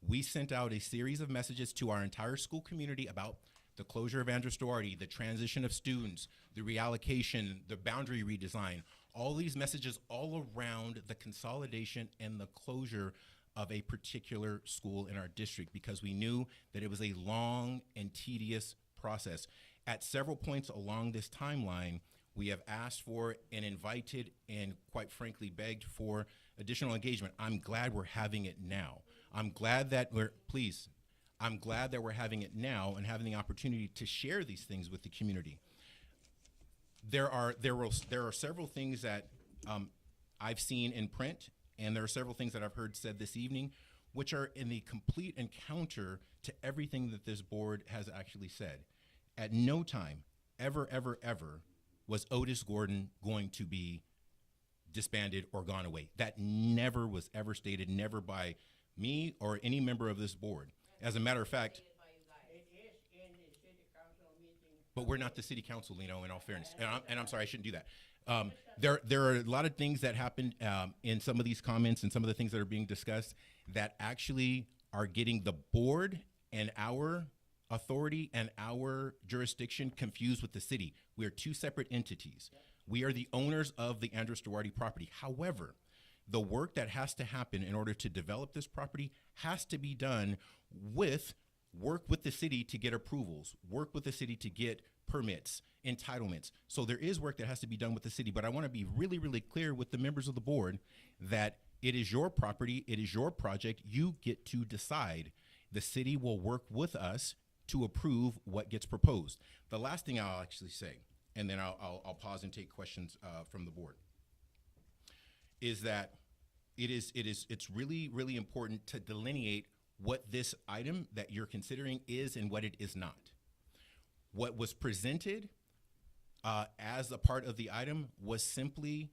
we sent out a series of messages to our entire school community about the closure of Andres Duarte, the transition of students, the reallocation, the boundary redesign, all these messages all around the consolidation and the closure of a particular school in our district, because we knew that it was a long and tedious process. At several points along this timeline, we have asked for and invited and quite frankly begged for additional engagement. I'm glad we're having it now. I'm glad that we're having it now and having the opportunity to share these things with the community. There are several things that I've seen in print, and there are several things that I've heard said this evening, which are in the complete encounter to everything that this board has actually said. At no time, ever, ever, ever, was Otis Gordon going to be disbanded or gone away. That never was ever stated, never by me or any member of this board. As a matter of fact, but we're not the city council, Lino, in all fairness. And I'm sorry, I shouldn't do that. There are a lot of things that happened in some of these comments and some of the things that are being discussed that actually are getting the board and our authority and our jurisdiction confused with the city. We are two separate entities. We are the owners of the Andres Duarte property. However, the work that has to happen in order to develop this property has to be done with work with the city to get approvals, work with the city to get permits, entitlements. So there is work that has to be done with the city, but I want to be really, really clear with the members of the board that it is your property, it is your project, you get to decide. The city will work with us to approve what gets proposed. The last thing I'll actually say, and then I'll pause and take questions from the board, is that it's really, really important to delineate what this item that you're considering is and what it is not. What was presented as a part of the item was simply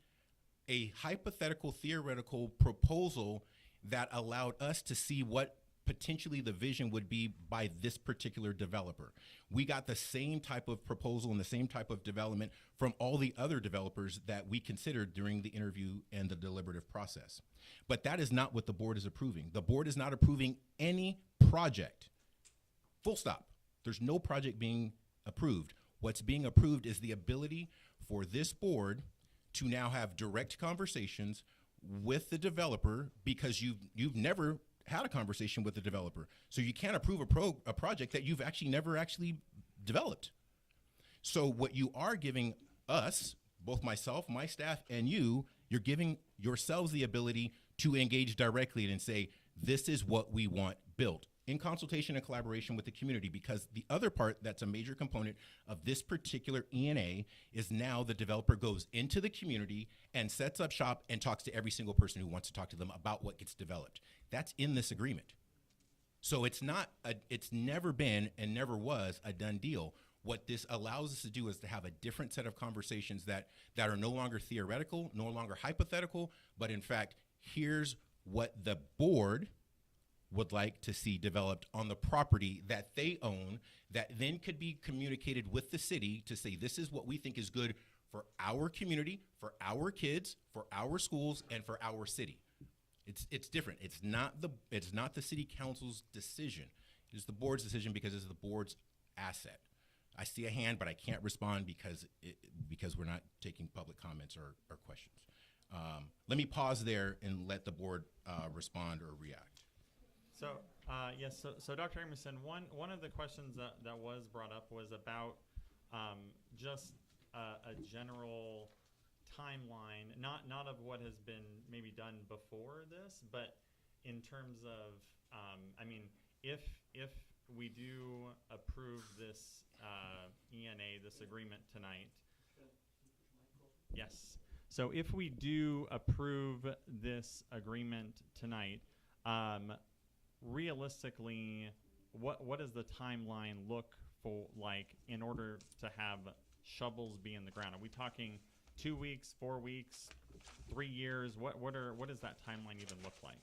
a hypothetical, theoretical proposal that allowed us to see what potentially the vision would be by this particular developer. We got the same type of proposal and the same type of development from all the other developers that we considered during the interview and the deliberative process. But that is not what the board is approving. The board is not approving any project. Full stop. There's no project being approved. What's being approved is the ability for this board to now have direct conversations with the developer, because you've never had a conversation with the developer. So you can't approve a project that you've actually never actually developed. So what you are giving us, both myself, my staff, and you're giving yourselves the ability to engage directly and say, this is what we want built in consultation and collaboration with the community, because the other part that's a major component of this particular ENA is now the developer goes into the community and sets up shop and talks to every single person who wants to talk to them about what gets developed. That's in this agreement. So it's never been and never was a done deal. What this allows us to do is to have a different set of conversations that are no longer theoretical, no longer hypothetical, but in fact, here's what the board would like to see developed on the property that they own, that then could be communicated with the city to say, this is what we think is good for our community, for our kids, for our schools, and for our city. It's different. It's not the city council's decision. It is the board's decision because it's the board's asset. I see a hand, but I can't respond because we're not taking public comments or questions. Let me pause there and let the board respond or react.
So, yes, so Dr. Emerson, one of the questions that was brought up was about just a general timeline, not of what has been maybe done before this, but in terms of, I mean, if we do approve this ENA, this agreement tonight. Yes. So if we do approve this agreement tonight, realistically, what does the timeline look for like in order to have shovels be in the ground? Are we talking 2 weeks, 4 weeks, 3 years? What does that timeline even look like?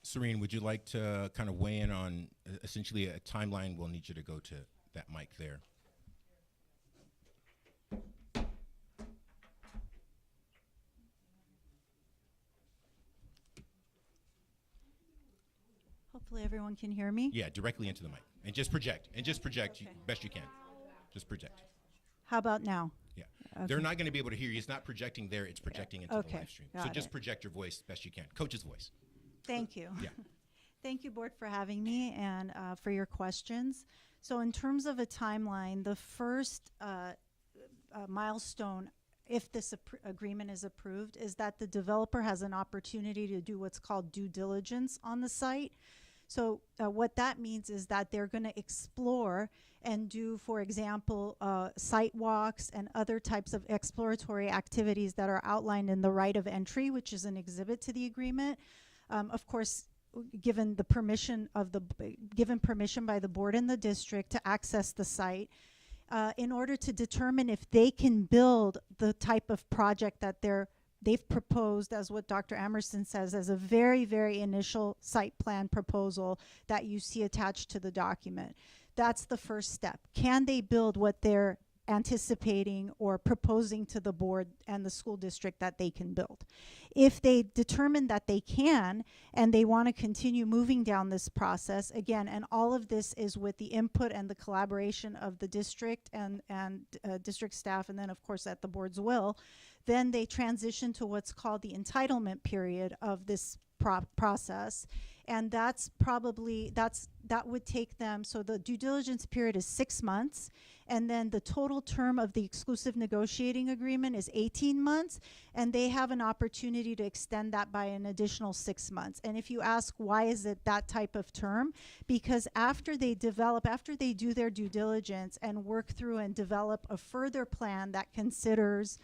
Serene, would you like to kind of weigh in on essentially a timeline? We'll need you to go to that mic there.
Hopefully everyone can hear me.
Yeah, directly into the mic. And just project.
Okay.
Best you can. Just project.
How about now?
Yeah.
Okay.
They're not going to be able to hear you. It's not projecting there. It's projecting into the live stream. So
got
just
it.
project your voice best you can. Coach's voice.
Thank you.
Yeah.
Thank you, board, for having me and for your questions. So in terms of a timeline, the first milestone, if this agreement is approved, is that the developer has an opportunity to do what's called due diligence on the site. So what that means is that they're going to explore and do, for example, site walks and other types of exploratory activities that are outlined in the right of entry, which is an exhibit to the agreement. Of course, given permission by the board and the district to access the site, in order to determine if they can build the type of project that they've proposed, as what Dr. Emerson says, as a very, very initial site plan proposal that you see attached to the document. That's the first step. Can they build what they're anticipating or proposing to the board and the school district that they can build? If they determine that they can and they want to continue moving down this process, again, and all of this is with the input and the collaboration of the district and district staff, and then of course at the board's will, then they transition to what's called the entitlement period of this process. And that would take them, so the due diligence period is 6 months, and then the total term of the exclusive negotiating agreement is 18 months, and they have an opportunity to extend that by an additional 6 months. And if you ask why is it that type of term, because after they do their due diligence and work through and develop a further plan that considers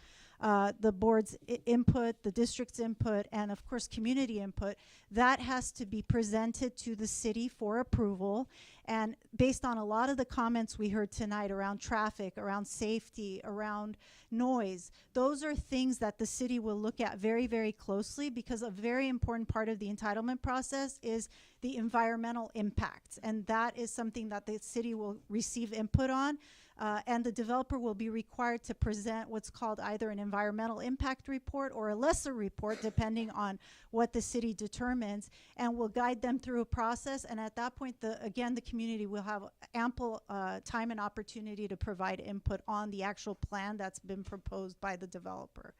the board's input, the district's input, and of course community input, that has to be presented to the city for approval. And based on a lot of the comments we heard tonight around traffic, around safety, around noise, those are things that the city will look at very, very closely, because a very important part of the entitlement process is the environmental impacts. And that is something that the city will receive input on. And the developer will be required to present what's called either an environmental impact report or a lesser report, depending on what the city determines, and will guide them through a process. And at that point, again, the community will have ample time and opportunity to provide input on the actual plan that's been proposed by the developer.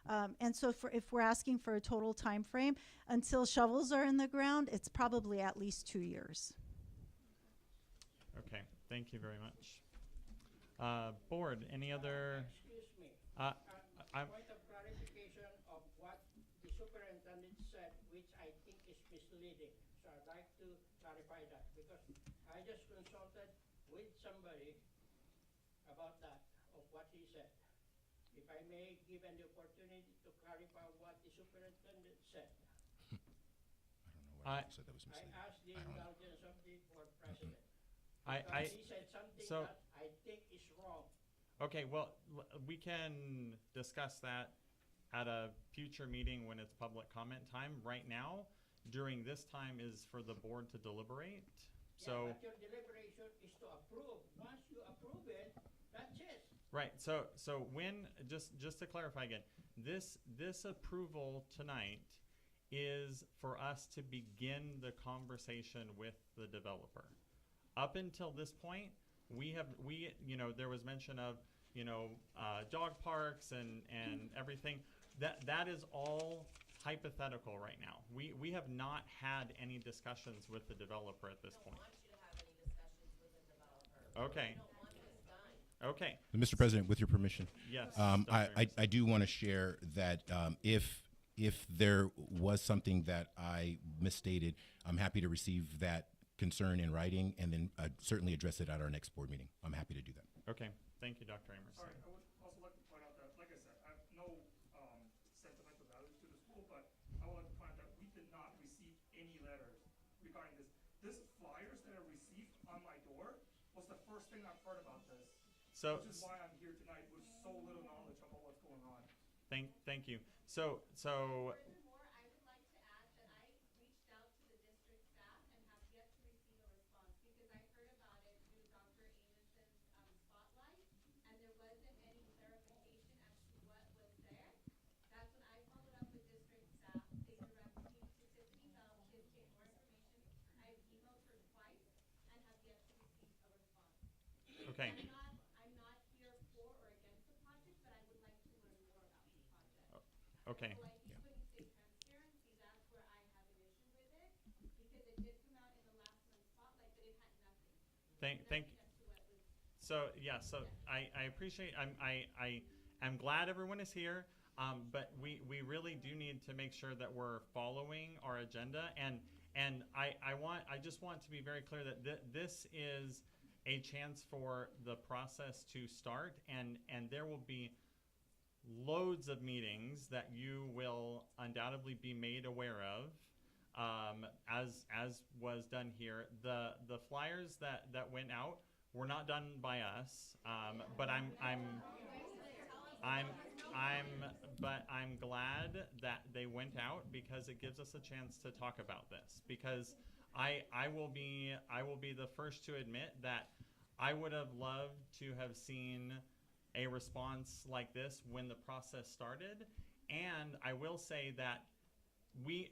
And so if we're asking for a total time frame, until shovels are in the ground, it's probably at least 2 years.
Okay, thank you very much. Board, any other?
Excuse me. point of clarification of what the superintendent said, which I think is misleading. So I'd like to clarify that because I just consulted with somebody about that, of what he said. If I may, given the opportunity to clarify what the superintendent said.
I said that was
I
misleading.
asked the
I don't know.
indulgence of the board president.
I-
Because he said something
so-
that I think is wrong.
Okay, well, we can discuss that at a future meeting when it's public comment time. Right now, during this time is for the board to deliberate. So,
Yeah, but your deliberation is to approve. Once you approve it, that's it.
right, so when, just to clarify again, this approval tonight is for us to begin the conversation with the developer. Up until this point, there was mention of, dog parks and everything. That is all hypothetical right now. We have not had any discussions with the developer at this point. Okay. Okay.
Mr. President, with your permission.
Yes,
I do want to share that if there was something that I misstated, I'm happy to receive that concern in writing and then certainly address it at our next board meeting. I'm happy to do that.
Okay. Thank you, Dr. Amerson.
Sorry, I would also like to point out that, like I said, I have no sentimental value to the school, but I would like to point out that we did not receive any letters regarding this. This flyers that I received on my door was the first thing I've heard about this,
So-
which is why I'm here tonight with so little knowledge about what's going on.
Thank you. So
Furthermore, I would like to add that I reached out to the district staff and have yet to receive a response because I heard about it through Dr. Amoson's spotlight, and there wasn't any clarification as to what was there. That's when I followed up with district staff. They directed me to Tiffany Bell. She has gained more information. I've emailed her twice and have yet to receive a response.
Okay.
I'm not here for or against the project, but I would like to learn more about the project.
Okay.
So like you couldn't say transparency, that's where I have an issue with it, because it did come out in the last month's spotlight, but it had nothing.
Thank you. So yeah, so I appreciate. I'm glad everyone is here. But we really do need to make sure that we're following our agenda, and I just want to be very clear that this is a chance for the process to start, and there will be loads of meetings that you will undoubtedly be made aware of, as was done here. The flyers that went out were not done by us, but I'm glad that they went out because it gives us a chance to talk about this. Because I will be the first to admit that I would have loved to have seen a response like this when the process started, and I will say that we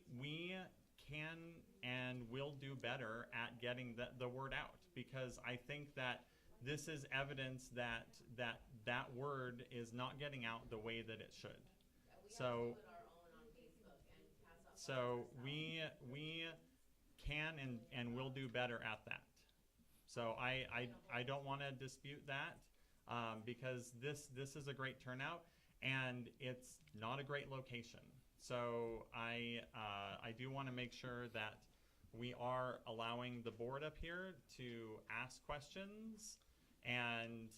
can and will do better at getting the word out, because I think that this is evidence that word is not getting out the way that it should. So we can and will do better at that. So I don't want to dispute that, because this is a great turnout, and it's not a great location. So I do want to make sure that we are allowing the board up here to ask questions, and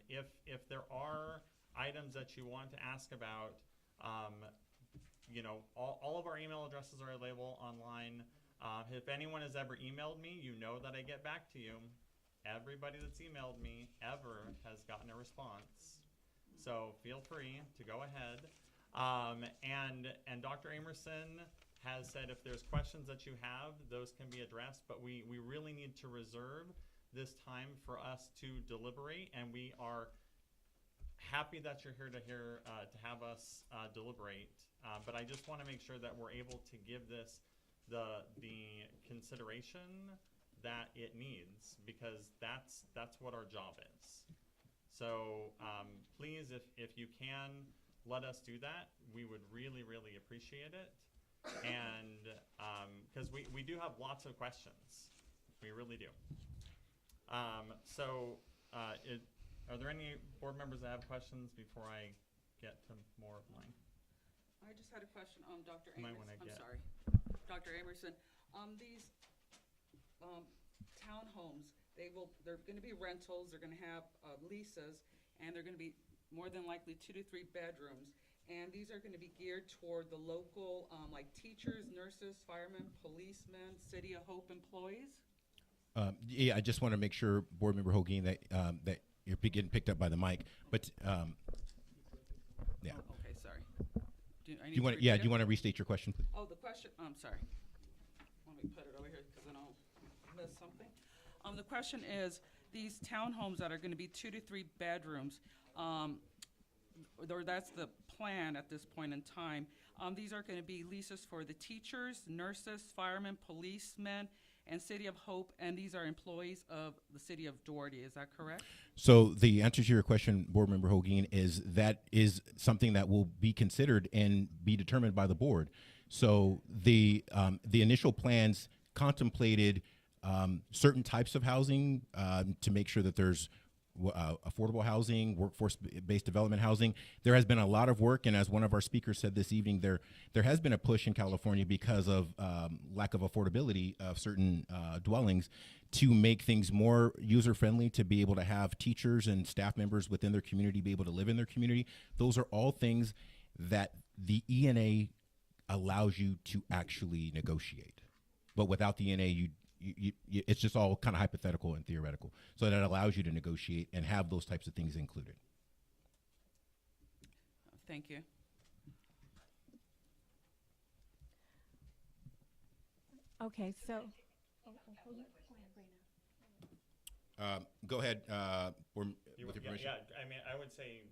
if there are items that you want to ask about, all of our email addresses are available online. If anyone has ever emailed me, you know that I get back to you. Everybody that's emailed me ever has gotten a response. So feel free to go ahead. And Dr. Amerson has said if there's questions that you have, those can be addressed, but we really need to reserve this time for us to deliberate, and we are happy that you're here to have us deliberate. But I just want to make sure that we're able to give this the consideration that it needs, because that's what our job is. So please, if you can, let us do that. We would really, really appreciate it. And because we do have lots of questions. We really do. Are there any board members that have questions before I get to more of mine.
I just had a question, Dr.
You might
Amos,
wanna
I'm
get-
sorry, Dr. Amerson. These townhomes, they're gonna be rentals, they're gonna have leases, and they're gonna be more than likely 2 to 3 bedrooms. And these are gonna be geared toward the local, like teachers, nurses, firemen, policemen, City of Hope employees?
Yeah, I just want to make sure, Board Member Hogan, that that you're getting picked up by the mic. But yeah.
Oh, okay, sorry. Do I need
Do you want?
to
Yeah.
repeat
Do you
it?
want to restate your question, please?
Oh, the question, I'm sorry. Let me put it over here, because then I'll miss something. The question is, these townhomes that are gonna be 2 to 3 bedrooms, or that's the plan at this point in time, these are gonna be leases for the teachers, nurses, firemen, policemen, and City of Hope, and these are employees of the City of Duarte, is that correct?
So the answer to your question, Board Member Hogan, is that is something that will be considered and be determined by the board. So the initial plans contemplated certain types of housing to make sure that there's affordable housing, workforce-based development housing. There has been a lot of work, and as one of our speakers said this evening, there has been a push in California because of lack of affordability of certain dwellings to make things more user-friendly, to be able to have teachers and staff members within their community be able to live in their community. Those are all things that the ENA allows you to actually negotiate. But without the ENA, it's just all kind of hypothetical and theoretical. So that allows you to negotiate and have those types of things included.
Thank you.
Okay, so.
Go ahead, with
You-
your
yeah,
permission.
yeah, I mean, I would say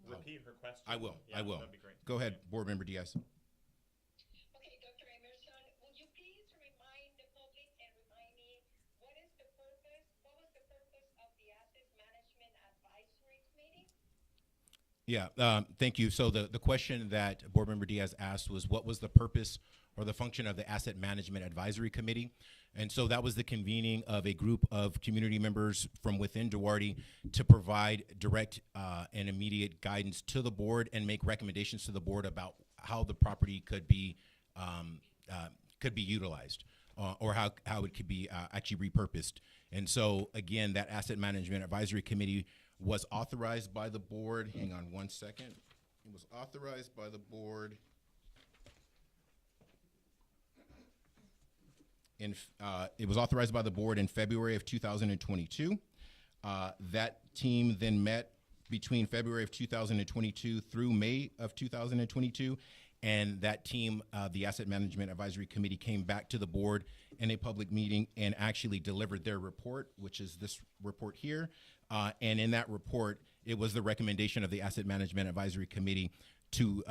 repeat her question.
I will.
Yeah,
I will.
That'd be great.
Go ahead, Board Member Diaz.
Okay, Dr. Emerson, would you please remind the public and remind me, what was the purpose of the Asset Management Advisory Committee?
Yeah, thank you. So the question that Board Member Diaz asked was, what was the purpose or the function of the Asset Management Advisory Committee? And so that was the convening of a group of community members from within Duarte to provide direct and immediate guidance to the board and make recommendations to the board about how the property could be utilized or how it could be actually repurposed. And so again, that Asset Management Advisory Committee was authorized by the board. Hang on one second. It was authorized by the board it was authorized by the board in February of 2022. That team then met between February of 2022 through May of 2022. And that team, the Asset Management Advisory Committee, came back to the board in a public meeting and actually delivered their report, which is this report here. And in that report, it was the recommendation of the Asset Management Advisory Committee to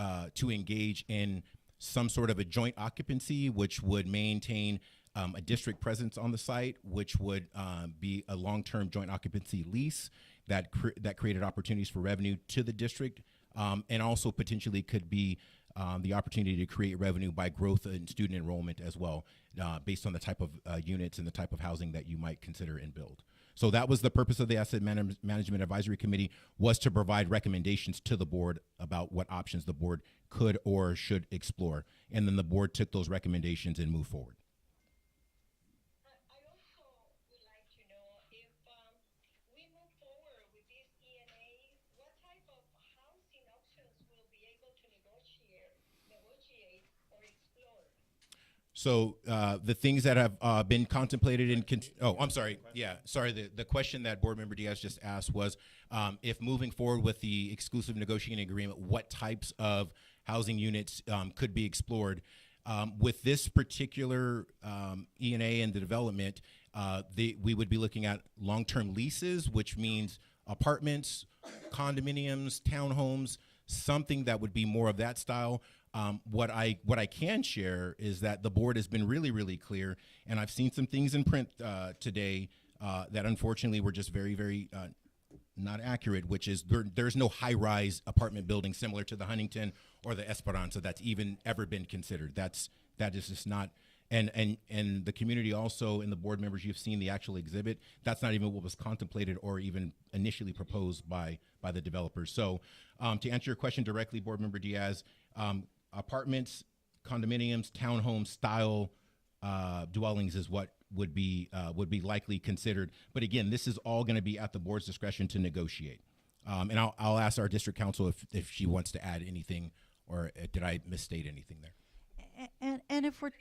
engage in some sort of a joint occupancy, which would maintain a district presence on the site, which would be a long-term joint occupancy lease that created opportunities for revenue to the district, and also potentially could be the opportunity to create revenue by growth in student enrollment as well, based on the type of units and the type of housing that you might consider and build. So that was the purpose of the Asset Management Advisory Committee, was to provide recommendations to the board about what options the board could or should explore. And then the board took those recommendations and moved forward.
I also would like to know if we move forward with this ENA, what type of housing options will be able to negotiate or explore?
So the things that have been contemplated in, I'm sorry. Yeah, sorry. The question that Board Member Diaz just asked was, if moving forward with the exclusive negotiating agreement, what types of housing units could be explored? With this particular ENA and the development, we would be looking at long-term leases, which means apartments, condominiums, townhomes, something that would be more of that style. What I can share is that the board has been really, really clear, and I've seen some things in print today that unfortunately were just very, very not accurate, which is there's no high-rise apartment building similar to the Huntington or the Esperanza that's even ever been considered. That is just not and the community also and the board members, you've seen the actual exhibit. That's not even what was contemplated or even initially proposed by the developers. So to answer your question directly, Board Member Diaz, apartments, condominiums, townhome style dwellings is what would be likely considered. But again, this is all going to be at the board's discretion to negotiate. And I'll ask our district counsel if she wants to add anything, or did I misstate anything there?
And if we're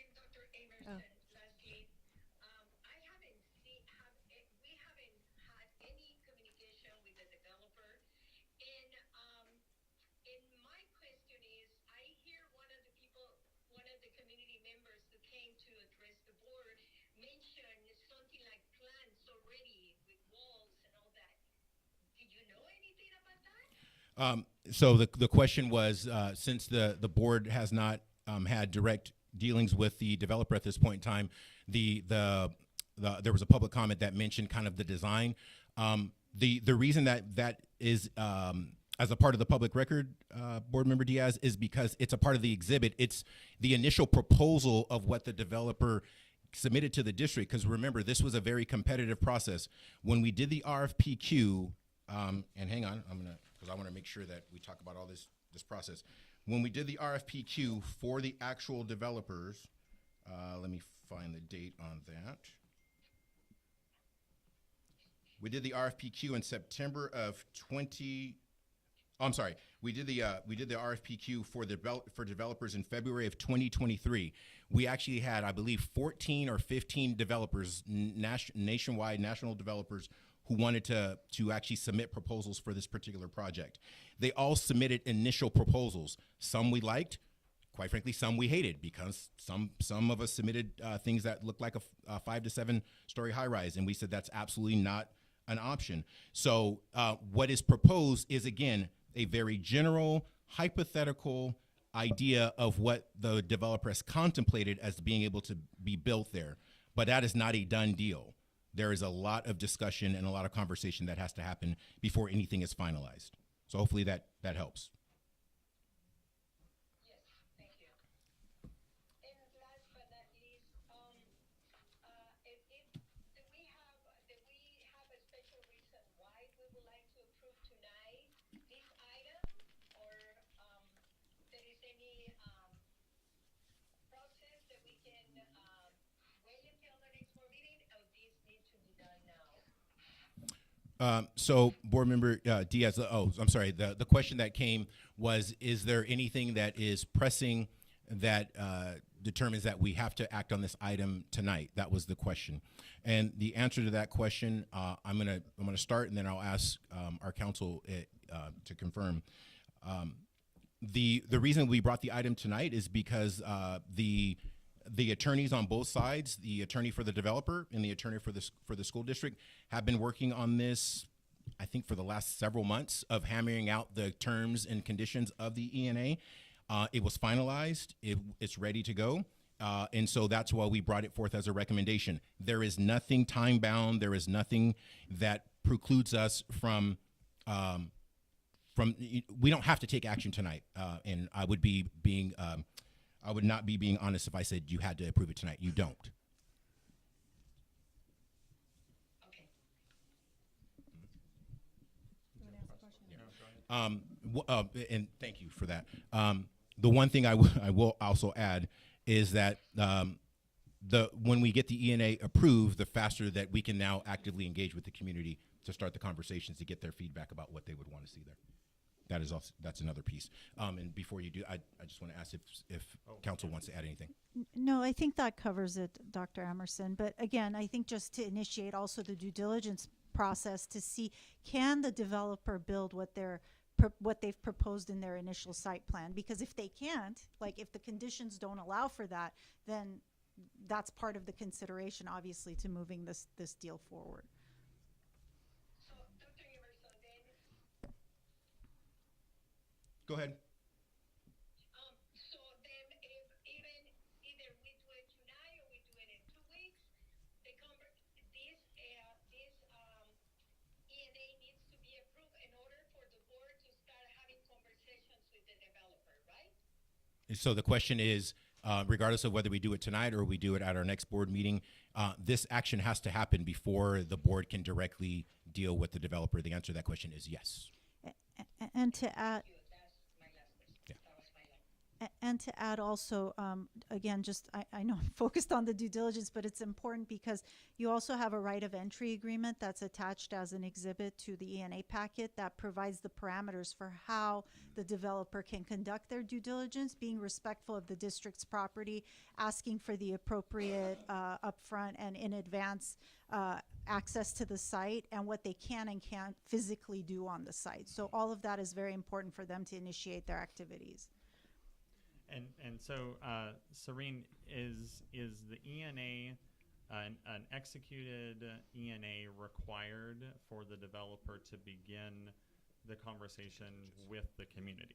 oh.
So the question was, since the board has not had direct dealings with the developer at this point in time, there was a public comment that mentioned kind of the design. The reason that is as a part of the public record, Board Member Diaz, is because it's a part of the exhibit. It's the initial proposal of what the developer submitted to the district. Because remember, this was a very competitive process. When we did the RFPQ, and hang on, because I want to make sure that we talk about all this process. When we did the RFPQ for the actual developers, let me find the date on that. We did the RFPQ in September of 20. Oh, I'm sorry. We did the RFPQ for developers in February of 2023. We actually had, I believe, 14 or 15 developers, nationwide national developers, who wanted to actually submit proposals for this particular project. They all submitted initial proposals. Some we liked, quite frankly, some we hated, because some of us submitted things that looked like a 5 to 7 story high rise, and we said that's absolutely not an option. So what is proposed is, again, a very general, hypothetical idea of what the developer has contemplated as being able to be built there. But that is not a done deal. There is a lot of discussion and a lot of conversation that has to happen before anything is finalized. So hopefully that helps. So Board Member Diaz, I'm sorry, the question that came was, is there anything that is pressing that determines that we have to act on this item tonight? That was the question. And the answer to that question, I'm gonna start, and then I'll ask our counsel to confirm. The reason we brought the item tonight is because the attorneys on both sides, the attorney for the developer and the attorney for the school district, have been working on this, I think, for the last several months, of hammering out the terms and conditions of the ENA. It was finalized. It's ready to go. And so that's why we brought it forth as a recommendation. There is nothing time bound. There is nothing that precludes us from we don't have to take action tonight. And I would not be being honest if I said you had to approve it tonight. You don't.
Okay.
And thank you for that. The one thing I will also add is that when we get the ENA approved, the faster that we can now actively engage with the community to start the conversations to get their feedback about what they would want to see there. That is also, that's another piece. And before you do, I just want to ask if council wants to add anything.
No, I think that covers it, Dr. Emerson. But again, I think just to initiate also the due diligence process to see, can the developer build what they've proposed in their initial site plan? Because if they can't, like if the conditions don't allow for that, then that's part of the consideration, obviously, to moving this deal forward.
Go ahead.
So then, if either we do it tonight or we do it in 2 weeks, this ENA needs to be approved in order for the board to start having conversations with the developer, right?
So the question is, regardless of whether we do it tonight or we do it at our next board meeting, this action has to happen before the board can directly deal with the developer. The answer to that question is yes.
And to add, and to add also, again, just I know I'm focused on the due diligence, but it's important because you also have a right of entry agreement that's attached as an exhibit to the ENA packet that provides the parameters for how the developer can conduct their due diligence, being respectful of the district's property, asking for the appropriate upfront and in advance access to the site, and what they can and can't physically do on the site. So all of that is very important for them to initiate their activities.
And so, Serene, is the ENA, an executed ENA required for the developer to begin the conversation with the community?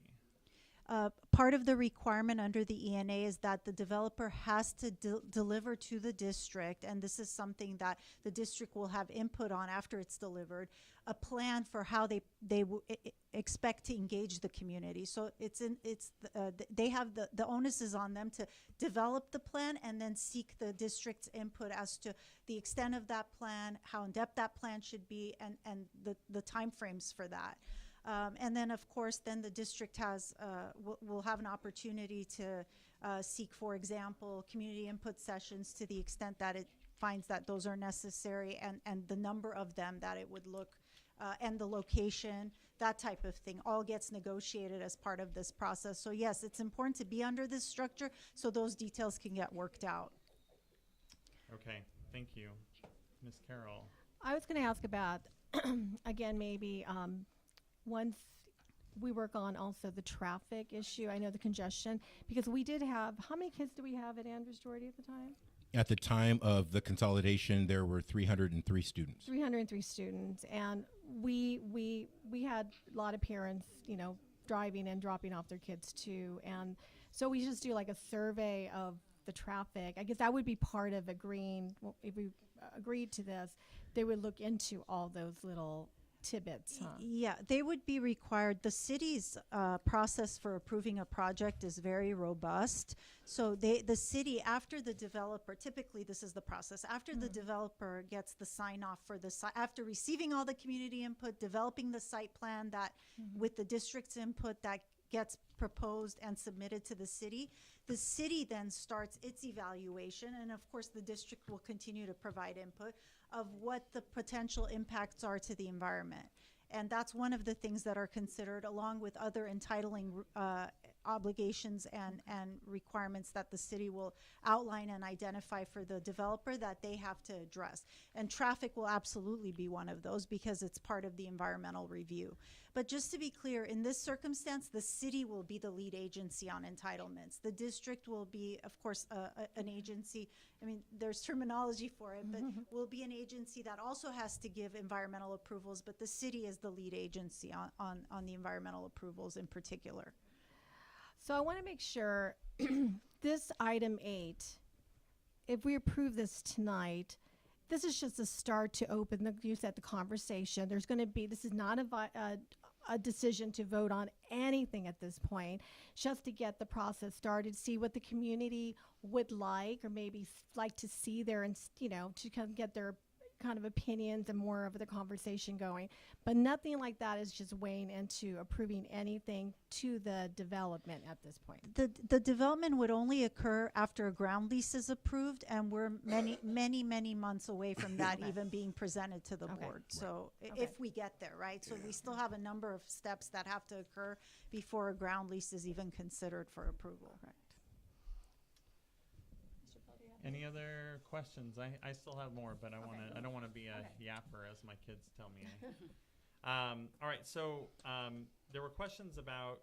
Part of the requirement under the ENA is that the developer has to deliver to the district, and this is something that the district will have input on after it's delivered, a plan for how they expect to engage the community. So they have the onus is on them to develop the plan and then seek the district's input as to the extent of that plan, how in depth that plan should be, and the timeframes for that. And then, of course, then the district will have an opportunity to seek, for example, community input sessions to the extent that it finds that those are necessary, and the number of them that it would look, and the location, that type of thing, all gets negotiated as part of this process. So yes, it's important to be under this structure so those details can get worked out.
Okay, thank you. Ms. Carroll.
I was going to ask about, again, maybe once we work on also the traffic issue, I know the congestion, because we did have, how many kids do we have at Andrews Duarte at the time?
At the time of the consolidation, there were 303 students.
303 students, and we had a lot of parents, you know, driving and dropping off their kids too, and so we just do like a survey of the traffic. I guess that would be part of agreeing, if we agreed to this, they would look into all those little tidbits, huh?
Yeah, they would be required. The city's process for approving a project is very robust. So the city, after the developer, typically this is the process, after the developer gets the sign off for the site, after receiving all the community input, developing the site plan that with the district's input that gets proposed and submitted to the city then starts its evaluation, and of course the district will continue to provide input of what the potential impacts are to the environment. And that's one of the things that are considered, along with other entitling obligations and requirements that the city will outline and identify for the developer that they have to address. And traffic will absolutely be one of those because it's part of the environmental review. But just to be clear, in this circumstance, the city will be the lead agency on entitlements. The district will be, of course, an agency. I mean, there's terminology for it, but will be an agency that also has to give environmental approvals, but the city is the lead agency on the environmental approvals in particular.
So I want to make sure this item 8, if we approve this tonight, this is just a start to open the conversation. There's going to be, this is not a decision to vote on anything at this point, just to get the process started, see what the community would like, or maybe like to see there, and you know, to kind of get their kind of opinions and more of the conversation going. But nothing like that is just weighing into approving anything to the development at this point.
The development would only occur after a ground lease is approved, and we're many months away from that even being presented to the board. So if we get there, right? So we still have a number of steps that have to occur before a ground lease is even considered for approval.
Correct.
Any other questions? I still have more, but I don't want to be a yapper, as my kids tell me. All right, so there were questions about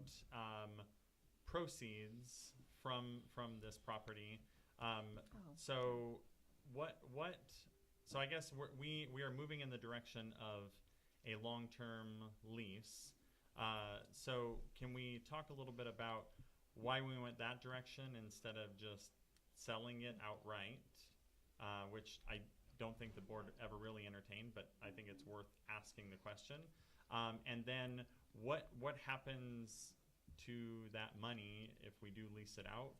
proceeds from this property. So so I guess we are moving in the direction of a long-term lease. So can we talk a little bit about why we went that direction instead of just selling it outright, which I don't think the board ever really entertained, but I think it's worth asking the question. And then what happens to that money if we do lease it out?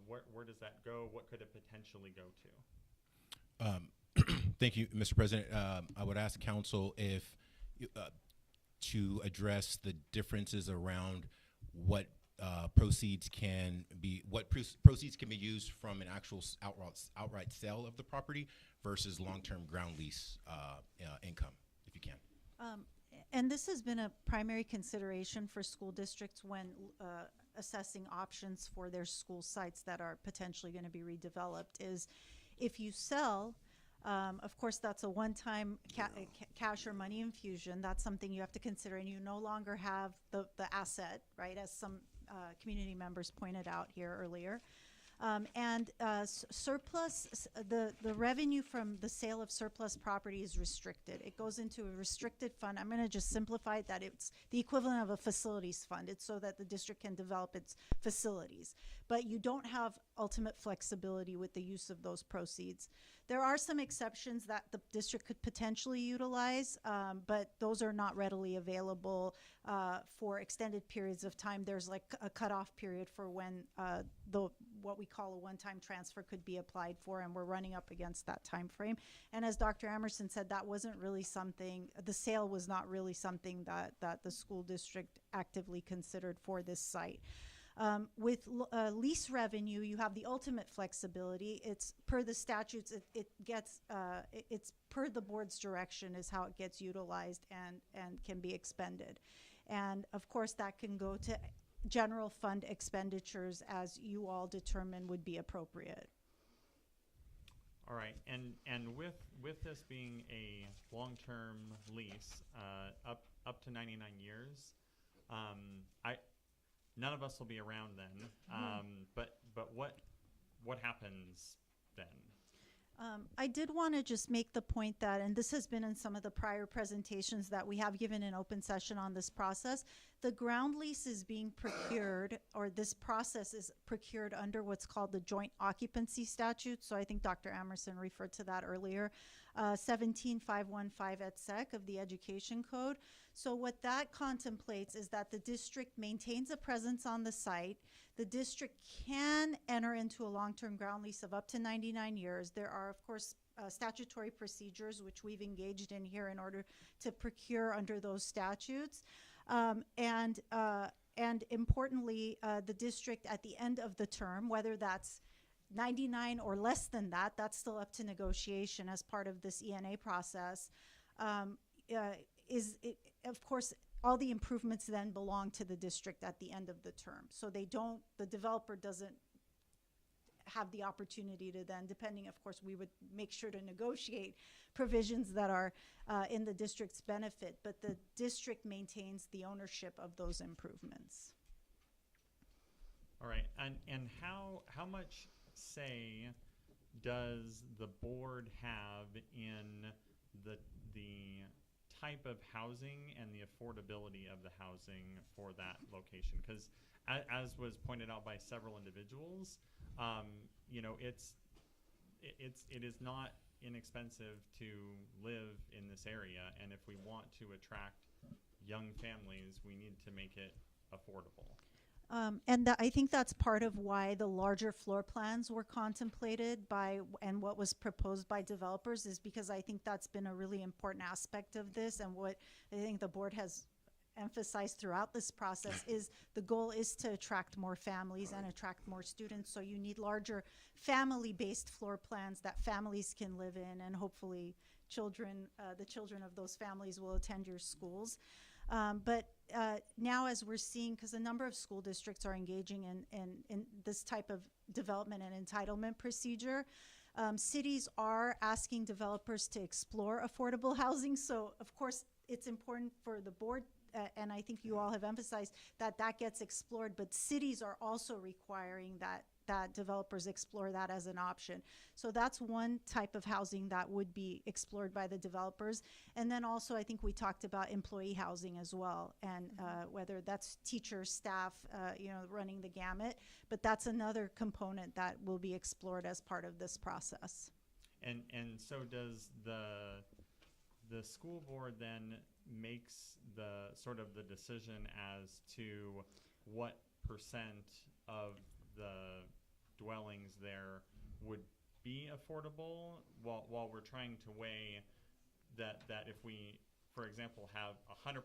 where does that go? What could it potentially go to?
Thank you, Mr. President. I would ask council if to address the differences around what proceeds can be, proceeds can be used from an actual outright sale of the property versus long-term ground lease income, if you can.
And this has been a primary consideration for school districts when assessing options for their school sites that are potentially going to be redeveloped is if you sell, of course, that's a one-time cash or money infusion. That's something you have to consider, and you no longer have the asset, right, as some community members pointed out here earlier. Surplus, the revenue from the sale of surplus property is restricted. It goes into a restricted fund. I'm going to just simplify it that it's the equivalent of a facilities fund. It's so that the district can develop its facilities. But you don't have ultimate flexibility with the use of those proceeds. There are some exceptions that the district could potentially utilize, but those are not readily available for extended periods of time. There's like a cutoff period for when what we call a one-time transfer could be applied for, and we're running up against that time frame. And as Dr. Emerson said, that wasn't really something, the sale was not really something that the school district actively considered for this site. With lease revenue, you have the ultimate flexibility. It's per the statutes, it's per the board's direction is how it gets utilized and can be expended. And of course, that can go to general fund expenditures as you all determine would be appropriate.
All right, and with this being a long-term lease, up to 99 years, none of us will be around then. But what happens then?
I did want to just make the point that, and this has been in some of the prior presentations that we have given in open session on this process, the ground lease is being procured, or this process is procured under what's called the joint occupancy statute. So I think Dr. Emerson referred to that earlier, 17515 et sec of the Education Code. So what that contemplates is that the district maintains a presence on the site. The district can enter into a long-term ground lease of up to 99 years. There are, of course, statutory procedures which we've engaged in here in order to procure under those statutes. And importantly, the district at the end of the term, whether that's 99 or less than that, that's still up to negotiation as part of this ENA process, of course, all the improvements then belong to the district at the end of the term. So the developer doesn't have the opportunity to then, depending, of course, we would make sure to negotiate provisions that are in the district's benefit, but the district maintains the ownership of those improvements.
All right, and how much say does the board have in the type of housing and the affordability of the housing for that location? Because as was pointed out by several individuals, you know, it is not inexpensive to live in this area, and if we want to attract young families, we need to make it affordable.
I think that's part of why the larger floor plans were contemplated and what was proposed by developers, is because I think that's been a really important aspect of this, and what I think the board has emphasized throughout this process is the goal is to attract more families and attract more students. So you need larger family-based floor plans that families can live in, and hopefully the children of those families will attend your schools. But now, as we're seeing, because a number of school districts are engaging in this type of development and entitlement procedure, cities are asking developers to explore affordable housing. So, of course, it's important for the board, and I think you all have emphasized that gets explored, but cities are also requiring that developers explore that as an option. So that's one type of housing that would be explored by the developers. And then also, I think we talked about employee housing as well, and whether that's teachers, staff, running the gamut. But that's another component that will be explored as part of this process.
And so does the school board then makes the sort of the decision as to what percent of the dwellings there would be affordable, while we're trying to weigh that if we, for example, have 100%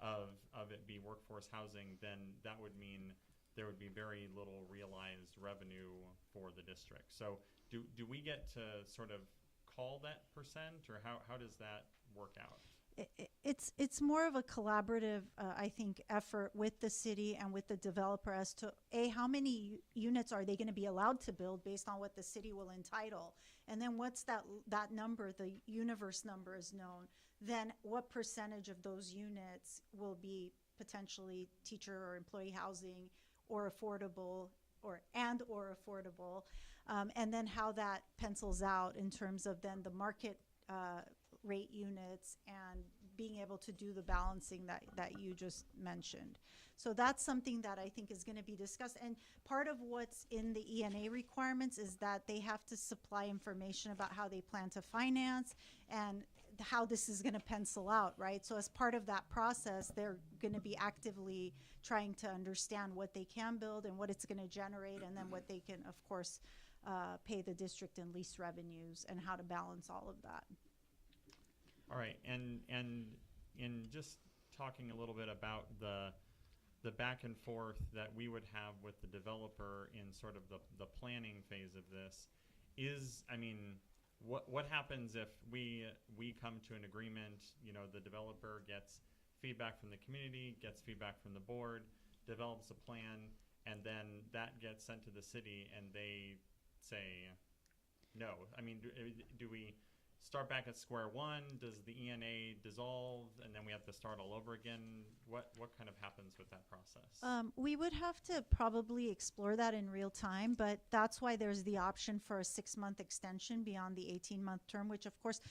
of it be workforce housing, then that would mean there would be very little realized revenue for the district. So do we get to sort of call that percent, or how does that work out?
It's more of a collaborative, I think, effort with the city and with the developer as to how many units are they going to be allowed to build based on what the city will entitle, and then what's that number, the universe number is known. Then what percentage of those units will be potentially teacher or employee housing or affordable or affordable, and then how that pencils out in terms of then the market rate units and being able to do the balancing that you just mentioned. So that's something that I think is going to be discussed. And part of what's in the ENA requirements is that they have to supply information about how they plan to finance and how this is going to pencil out, right? So as part of that process, they're going to be actively trying to understand what they can build and what it's going to generate, and then what they can, of course, pay the district in lease revenues and how to balance all of that.
All right, and in just talking a little bit about the back and forth that we would have with the developer in sort of the planning phase of this is, I mean, what happens if we come to an agreement, you know, the developer gets feedback from the community, gets feedback from the board, develops a plan, and then that gets sent to the city and they say no. I mean, do we start back at square one? Does the ENA dissolve and then we have to start all over again? What kind of happens with that process?
We would have to probably explore that in real time, but that's why there's the option for a 6-month extension beyond the 18-month term, which of course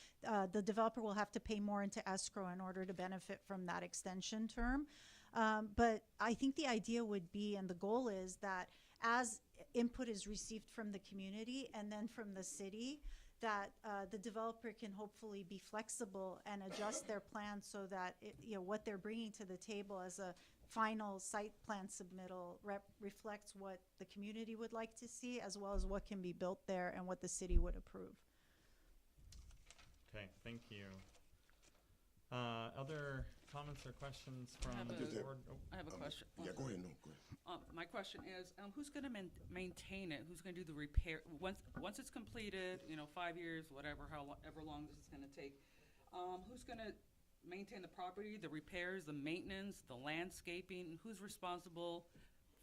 the developer will have to pay more into escrow in order to benefit from that extension term. But I think the idea would be, and the goal is, that as input is received from the community and then from the city, that the developer can hopefully be flexible and adjust their plan so that what they're bringing to the table as a final site plan submittal reflects what the community would like to see, as well as what can be built there and what the city would approve.
Okay, thank you. Other comments or questions from the board? Oh,
I have a question.
Yeah, go ahead. No, go ahead.
My question is, who's going to maintain it? Who's going to do the repair? Once it's completed, 5 years, however long this is going to take, who's going to maintain the property, the repairs, the maintenance, the landscaping? Who's responsible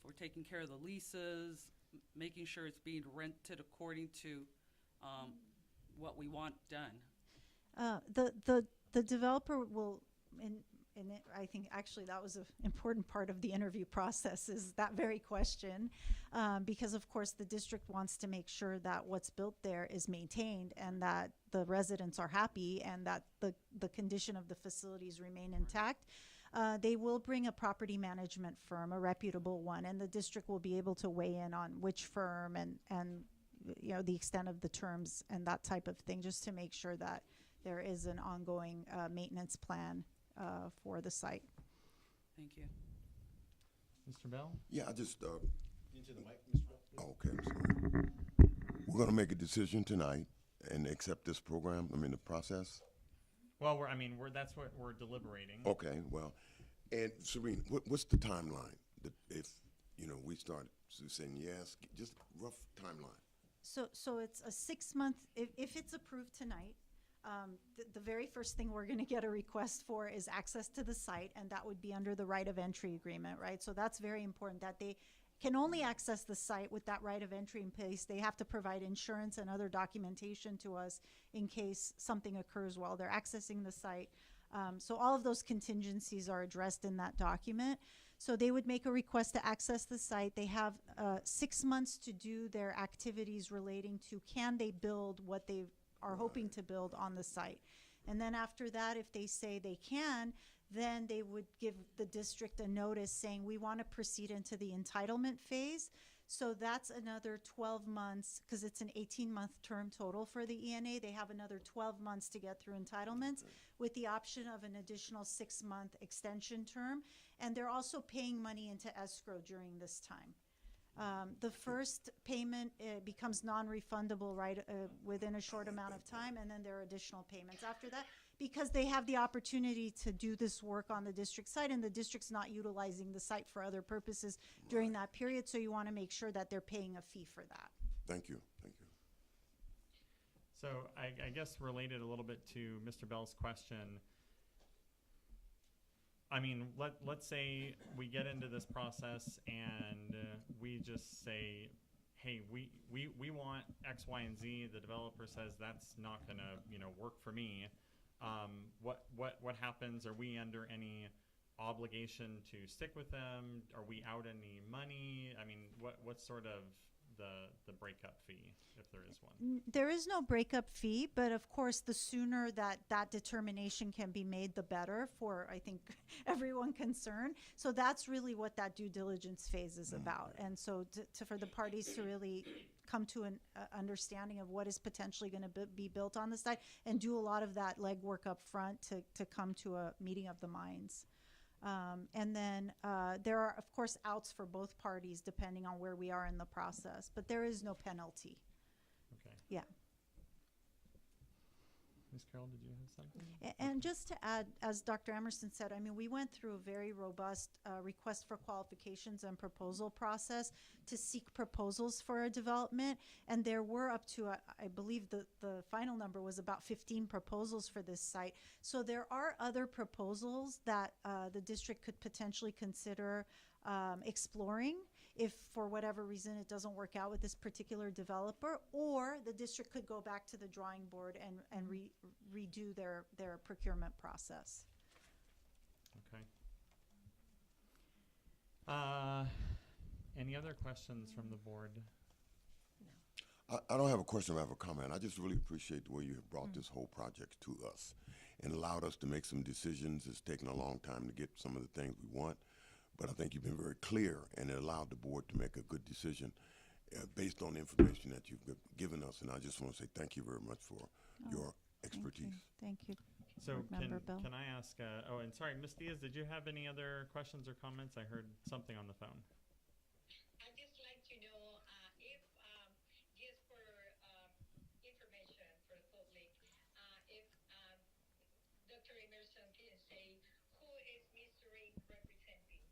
for taking care of the leases, making sure it's being rented according to what we want done?
The developer will, and I think actually that was an important part of the interview process, is that very question, because of course the district wants to make sure that what's built there is maintained and that the residents are happy and that the condition of the facilities remain intact. They will bring a property management firm, a reputable one, and the district will be able to weigh in on which firm and the extent of the terms and that type of thing, just to make sure that there is an ongoing maintenance plan for the site.
Thank you.
Mr. Bell?
Yeah, I just.
Into the mic, Mr. Bell.
Okay, I'm sorry. We're going to make a decision tonight and accept this program. I mean, the process.
Well, that's what we're deliberating.
Okay, well, and Serene, what's the timeline? If we start saying yes, just rough timeline.
So it's a 6-month. If it's approved tonight. The very first thing we're going to get a request for is access to the site, and that would be under the right of entry agreement, right? So that's very important, that they can only access the site with that right of entry in place. They have to provide insurance and other documentation to us in case something occurs while they're accessing the site. So all of those contingencies are addressed in that document. So they would make a request to access the site. They have 6 months to do their activities relating to, can they build what they are hoping to build on the site. And then after that, if they say they can, then they would give the district a notice saying, we want to proceed into the entitlement phase. So that's another 12 months, because it's an 18-month term total for the ENA. They have another 12 months to get through entitlements with the option of an additional 6-month extension term. And they're also paying money into escrow during this time. The first payment becomes non-refundable right within a short amount of time, and then there are additional payments after that because they have the opportunity to do this work on the district site, and the district's not utilizing the site for other purposes during that period, so you want to make sure that they're paying a fee for that.
Thank you. Thank you.
So I guess related a little bit to Mr. Bell's question, I mean, let's say we get into this process and we just say, hey, we want X, Y, and Z. The developer says that's not gonna, work for me. What happens? Are we under any obligation to stick with them? Are we out any money? I mean, what's sort of the breakup fee, if there is one?
There is no breakup fee, but of course, the sooner that determination can be made, the better for, I think, everyone concerned. So that's really what that due diligence phase is about. And so for the parties to really come to an understanding of what is potentially going to be built on the site and do a lot of that legwork up front to come to a meeting of the minds. And then there are, of course, outs for both parties depending on where we are in the process, but there is no penalty.
Okay.
Yeah.
Ms. Carroll, did you have something?
And just to add, as Dr. Emerson said, I mean, we went through a very robust request for qualifications and proposal process to seek proposals for a development. And there were up to, I believe the final number was about 15 proposals for this site. So there are other proposals that the district could potentially consider exploring if for whatever reason it doesn't work out with this particular developer, or the district could go back to the drawing board and redo their procurement process.
Okay. Any other questions from the board?
I don't have a question, I have a comment. I just really appreciate the way you have brought this whole project to us and allowed us to make some decisions. It's taken a long time to get some of the things we want, but I think you've been very clear, and it allowed the board to make a good decision based on the information that you've given us. And I just want to say thank you very much for your expertise.
Thank you.
So
Member Bell.
can I ask, and sorry, Ms. Diaz, did you have any other questions or comments? I heard something on the phone.
I'd just like to know if, just for information for the public, if Dr. Emerson can say who is Mr. Ray representing?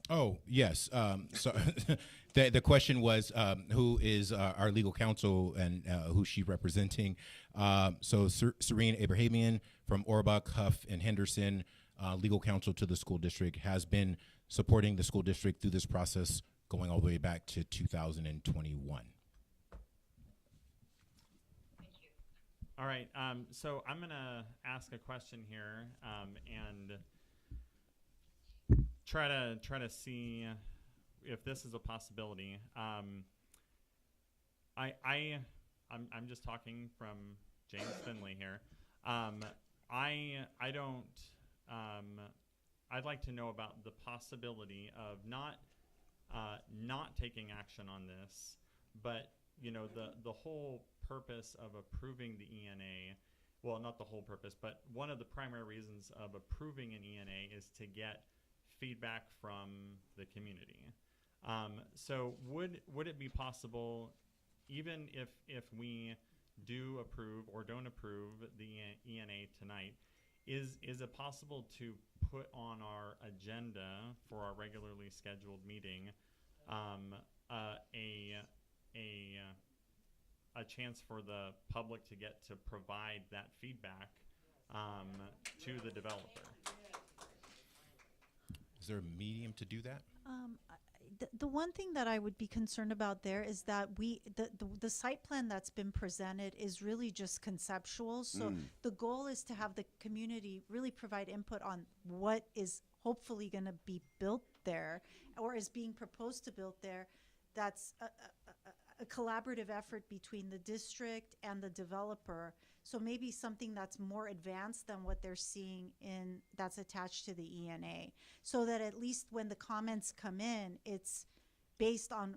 Oh, yes. So the question was who is our legal counsel and who's she representing? So Serene Abrahamian from Orbach, Huff, and Henderson, legal counsel to the school district, has been supporting the school district through this process going all the way back to 2021.
All right, so I'm gonna ask a question here and try to see if this is a possibility. I'm just talking from James Finley here. I don't. I'd like to know about the possibility of not taking action on this, but the whole purpose of approving the ENA. Well, not the whole purpose, but one of the primary reasons of approving an ENA is to get feedback from the community. So would it be possible, even if we do approve or don't approve the ENA tonight, is it possible to put on our agenda for our regularly scheduled meeting a chance for the public to get to provide that feedback to the developer?
Is there a medium to do that?
The one thing that I would be concerned about there is that the site plan that's been presented is really just conceptual. So the goal is to have the community really provide input on what is hopefully going to be built there or is being proposed to build there. That's a collaborative effort between the district and the developer. So maybe something that's more advanced than what they're seeing that's attached to the ENA, so that at least when the comments come in, it's based on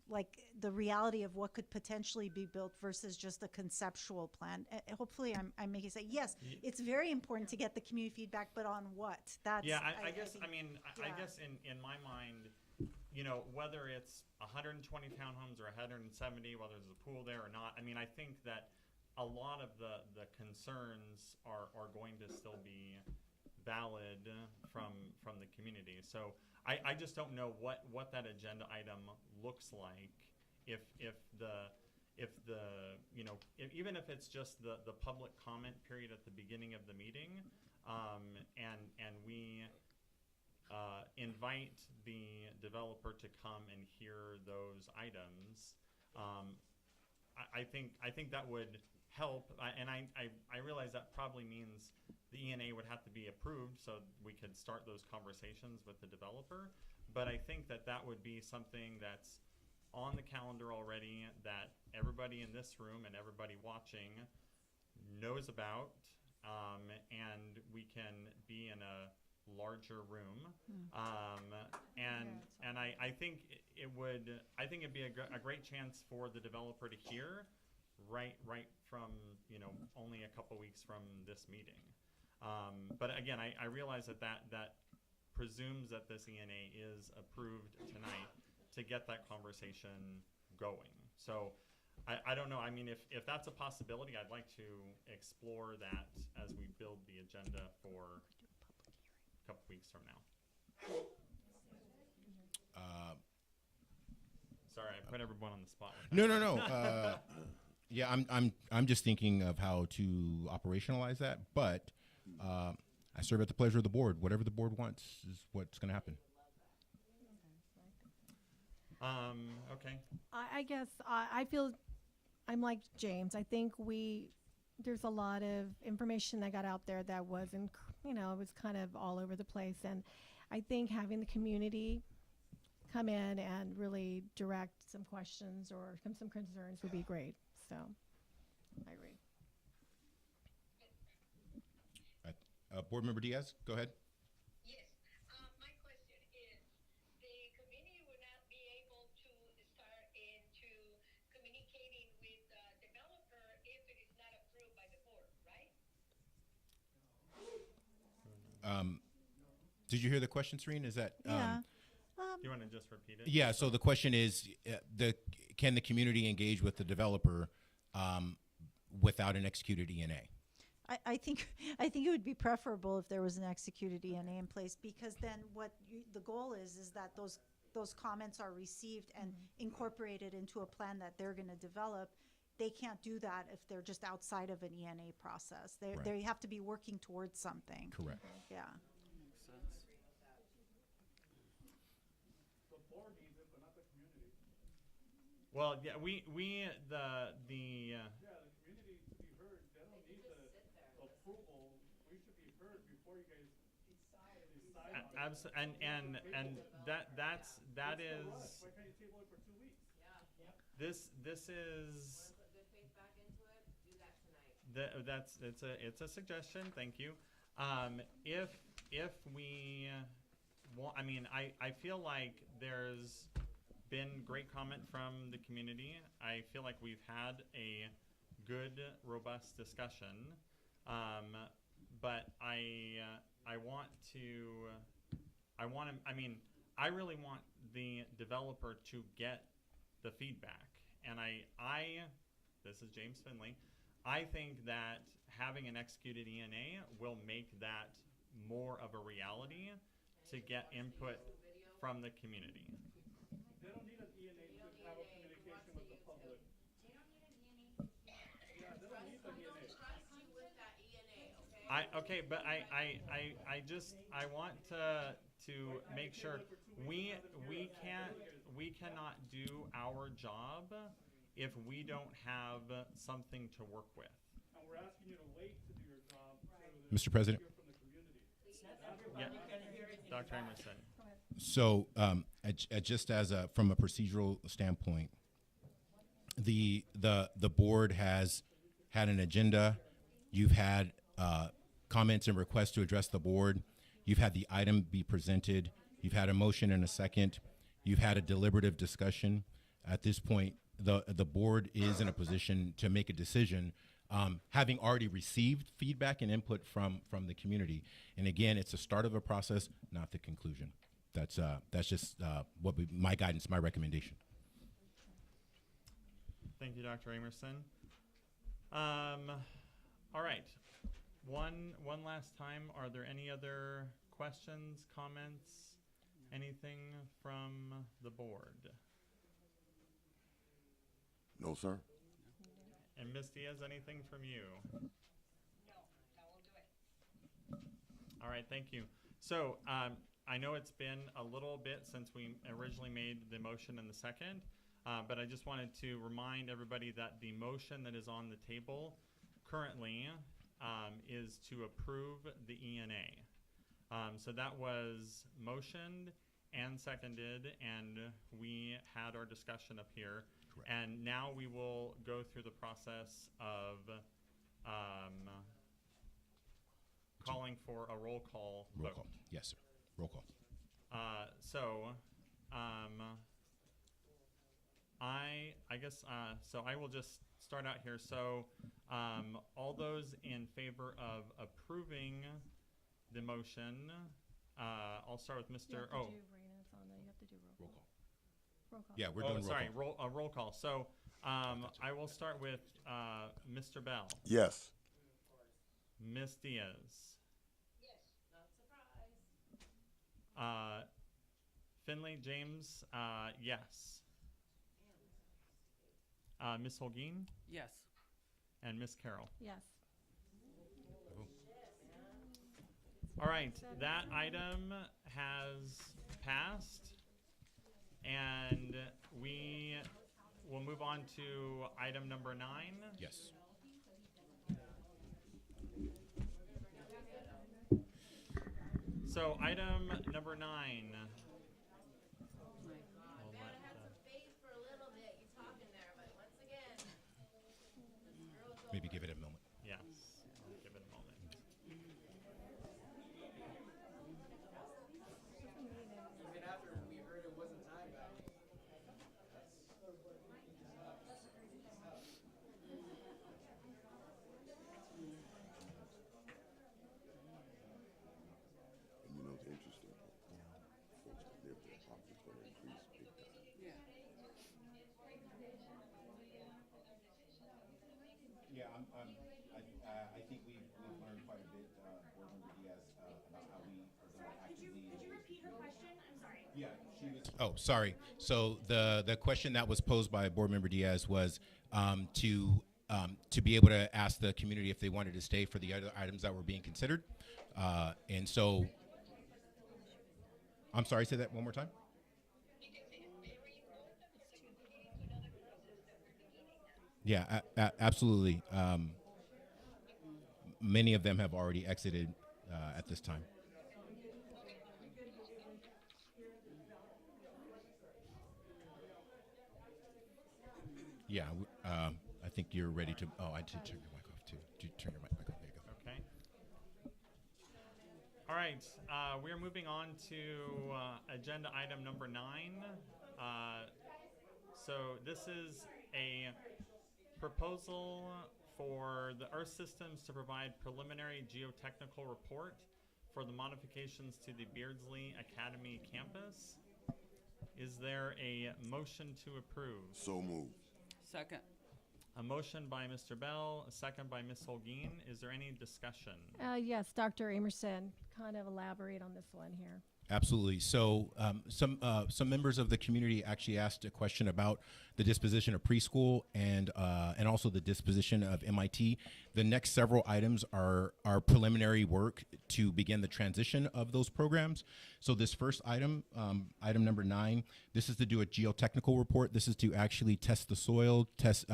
like the reality of what could potentially be built versus just a conceptual plan. Hopefully I'm making say, yes, it's very important to get the community feedback, but on what? That's
I guess in my mind, you know, whether it's 120 townhomes or 170, whether there's a pool there or not, I mean, I think that a lot of the concerns are going to still be valid from the community. So I just don't know what that agenda item looks like if the you know, even if it's just the public comment period at the beginning of the meeting, and we invite the developer to come and hear those items, I think that would help. And I realize that probably means the ENA would have to be approved so we could start those conversations with the developer. But I think that would be something that's on the calendar already, that everybody in this room and everybody watching knows about, and we can be in a larger room. And I think it'd be a great chance for the developer to hear right from, you know, only a couple weeks from this meeting. But again, I realize that presumes that this ENA is approved tonight to get that conversation going. So I don't know. I mean, if that's a possibility, I'd like to explore that as we build the agenda for a couple weeks from now. Sorry, I put everyone on the spot.
No. Yeah, I'm just thinking of how to operationalize that, but I serve at the pleasure of the board. Whatever the board wants is what's going to happen.
Okay.
I guess I feel I'm like James. I think there's a lot of information that got out there that wasn't, you know, it was kind of all over the place. And I think having the community come in and really direct some questions or some concerns would be great. So I agree.
Board Member Diaz, go ahead.
Yes. My question is, the committee would not be able to start into communicating with the developer if it is not approved by the board, right?
Did you hear the question, Serene? Is that
Yeah.
You want to just repeat it?
Yeah. So the question is, can the community engage with the developer without an executed ENA?
I think it would be preferable if there was an executed ENA in place, because then the goal is that those comments are received and incorporated into a plan that they're going to develop. They can't do that if they're just outside of an ENA process. They have to be working towards something.
Correct.
Yeah.
Makes sense.
The board needs it, but not the community.
Well, yeah, the
Yeah, the community to be heard. They don't need the approval. We should be heard before you guys decide on it.
and that is
Why can't you table it for 2 weeks?
this is it's a suggestion. Thank you. If we want, I mean, I feel like there's been great comment from the community. I feel like we've had a good, robust discussion. But I really want the developer to get the feedback. And this is James Finley, I think that having an executed ENA will make that more of a reality to get input from the community.
They don't need an ENA to have a communication with the public.
They don't need an ENA.
Yeah, they don't need the ENA.
Okay, but I want to make sure we cannot do our job if we don't have something to work with.
And we're asking you to wait to do your job.
Mr. President.
Hear from the community.
Yeah, Dr. Emerson.
So, just as from a procedural standpoint, the board has had an agenda. You've had comments and requests to address the board. You've had the item be presented. You've had a motion and a second. You've had a deliberative discussion. At this point, the board is in a position to make a decision, having already received feedback and input from the community. And again, it's the start of a process, not the conclusion. that's just my guidance, my recommendation.
Thank you, Dr. Amerson. All right. One last time, are there any other questions, comments, anything from the board?
No, sir.
And Ms. Diaz, anything from you? All right, thank you. So I know it's been a little bit since we originally made the motion and the second, but I just wanted to remind everybody that the motion that is on the table currently is to approve the ENA. So that was motioned and seconded, and we had our discussion up here.
Correct.
And now we will go through the process of calling for a roll call
Roll
vote.
call. Yes, sir. Roll call.
I guess so I will just start out here. So all those in favor of approving the motion, I'll start with Mr.
You have to do
Roll call.
roll call.
Yeah, we're doing roll
sorry,
call.
roll call. So I will start with Mr. Bell.
Yes.
Ms. Diaz. Finley James, yes. Ms. Holguin
Yes.
and Ms. Carroll.
Yes.
All right, that item has passed, and we will move on to item number 9.
Yes.
So item number 9.
Maybe give it a moment.
Yes, I'll give it a moment.
Even after we heard it wasn't time back.
And you know, it's interesting. Folks that live there, property's going to increase big time.
Yeah, I think we've learned quite a bit, Board Member Diaz, about how we are going to actively.
Could you repeat her question? I'm sorry.
Yeah, she was. Oh, sorry. So the question that was posed by Board Member Diaz was to be able to ask the community if they wanted to stay for the other items that were being considered, and so. I'm sorry. Say that one more time. Yeah, absolutely. Many of them have already exited at this time. Yeah, I think you're ready to. Oh, I did turn your mic off too. Did you turn your mic back on? There you go.
Okay. All right, we are moving on to agenda item number 9. So this is a proposal for the Earth Systems to provide preliminary geotechnical report for the modifications to the Beardsley Academy campus. Is there a motion to approve?
So moved.
Second.
A motion by Mr. Bell, a second by Ms. Holguin. Is there any discussion?
Yes, Dr. Amerson, kind of elaborate on this one here.
Absolutely. So some members of the community actually asked a question about the disposition of preschool and also the disposition of MIT. The next several items are preliminary work to begin the transition of those programs. So this first item, item number 9, this is to do a geotechnical report. This is to actually test the soil, test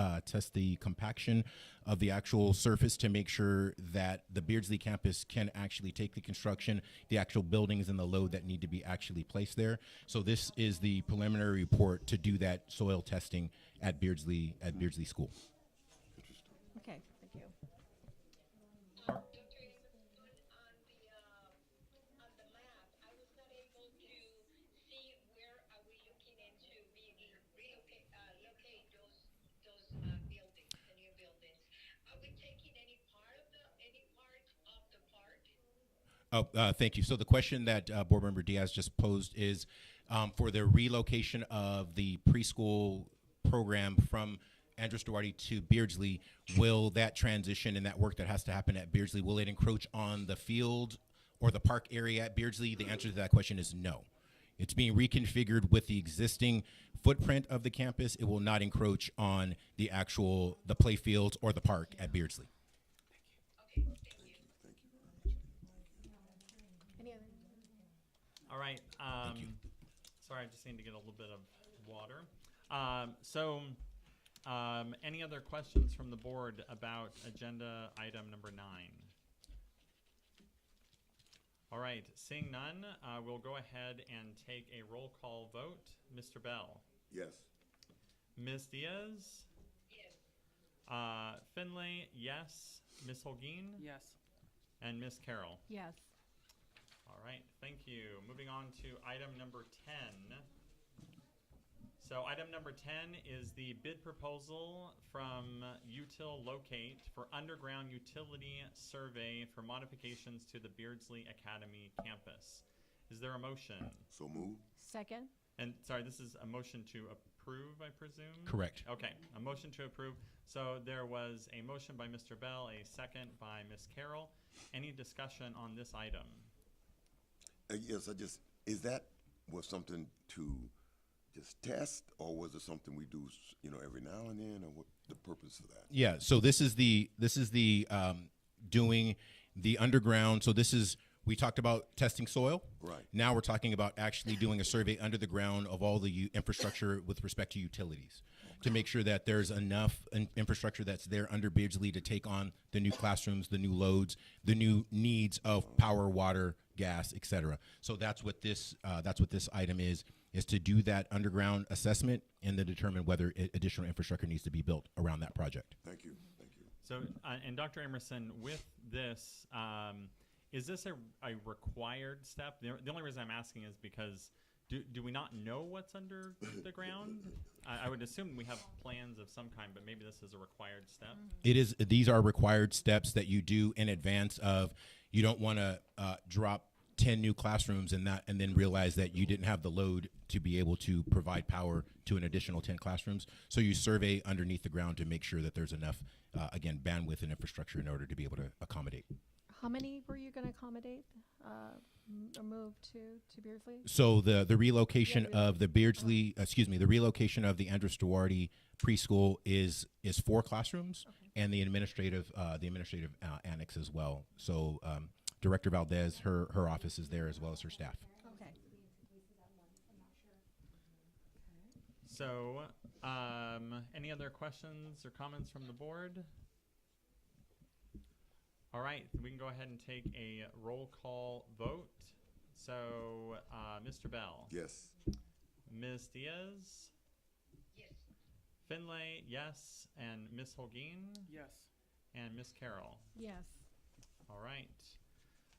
the compaction of the actual surface to make sure that the Beardsley campus can actually take the construction, the actual buildings and the load that need to be actually placed there. So this is the preliminary report to do that soil testing at Beardsley School.
Okay, thank you.
Thank you. So the question that Board Member Diaz just posed is for the relocation of the preschool program from Andres Duarte to Beardsley, will that transition and that work that has to happen at Beardsley, will it encroach on the field or the park area at Beardsley? The answer to that question is no. It's being reconfigured with the existing footprint of the campus. It will not encroach on the play fields or the park at Beardsley.
All right. Sorry, I just need to get a little bit of water. Any other questions from the board about agenda item number 9? All right. Seeing none, we'll go ahead and take a roll call vote. Mr. Bell?
Yes.
Ms. Diaz? Yes. Finlay? Yes. Ms. Holguin?
Yes.
And Ms. Carroll?
Yes.
All right, thank you. Moving on to item number 10. So item number 10 is the bid proposal from Util Locate for underground utility survey for modifications to the Beardsley Academy campus. Is there a motion?
So moved.
Second.
And sorry, this is a motion to approve, I presume?
Correct.
Okay, a motion to approve. So there was a motion by Mr. Bell, a second by Ms. Carroll. Any discussion on this item?
Yes, is that was something to just test, or was it something we do, every now and then, or what the purpose of that?
Yeah. So this is the doing the underground. So we talked about testing soil.
Right.
Now we're talking about actually doing a survey under the ground of all the infrastructure with respect to utilities to make sure that there's enough infrastructure that's there under Beardsley to take on the new classrooms, the new loads, the new needs of power, water, gas, etc. So that's what this item is to do that underground assessment and then determine whether additional infrastructure needs to be built around that project.
Thank you. Thank you.
So, and Dr. Emerson, with this, is this a required step? The only reason I'm asking is because do we not know what's under the ground? I would assume we have plans of some kind, but maybe this is a required step.
It is. These are required steps that you do in advance of. You don't want to drop 10 new classrooms and then realize that you didn't have the load to be able to provide power to an additional 10 classrooms. So you survey underneath the ground to make sure that there's enough, again, bandwidth and infrastructure in order to be able to accommodate.
How many were you going to accommodate or move to Beardsley?
So the relocation of the Beardsley, the relocation of the Andres Duarte preschool is 4 classrooms, and the administrative annex as well. So Director Valdez, her office is there as well as her staff.
Okay.
So, any other questions or comments from the board? All right, we can go ahead and take a roll call vote. So, Mr. Bell?
Yes.
Ms. Diaz?
Yes.
Finlay, yes. And Ms. Holguin?
Yes.
And Ms. Carroll?
Yes.
All right.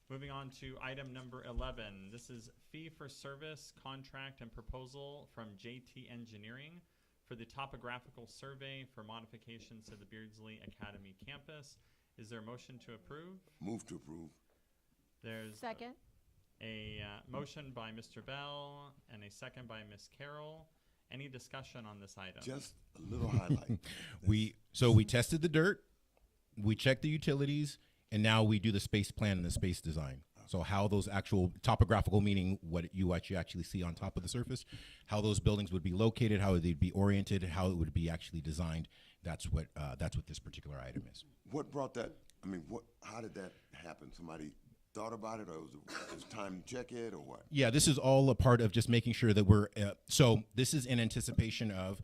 Moving on to item number 11. This is fee for service contract and proposal from JT Engineering for the topographical survey for modifications to the Beardsley Academy campus. Is there a motion to approve?
Move to approve.
There's
Second.
a motion by Mr. Bell and a second by Ms. Carroll. Any discussion on this item?
Just a little highlight.
We tested the dirt, we checked the utilities, and now we do the space plan and the space design. So how those actual topographical, meaning what you actually see on top of the surface, how those buildings would be located, how they'd be oriented, how it would be actually designed. That's what this particular item is.
What brought that? I mean, how did that happen? Somebody thought about it, or was it time to check it, or what?
Yeah, this is all a part of just making sure that we're. So this is in anticipation of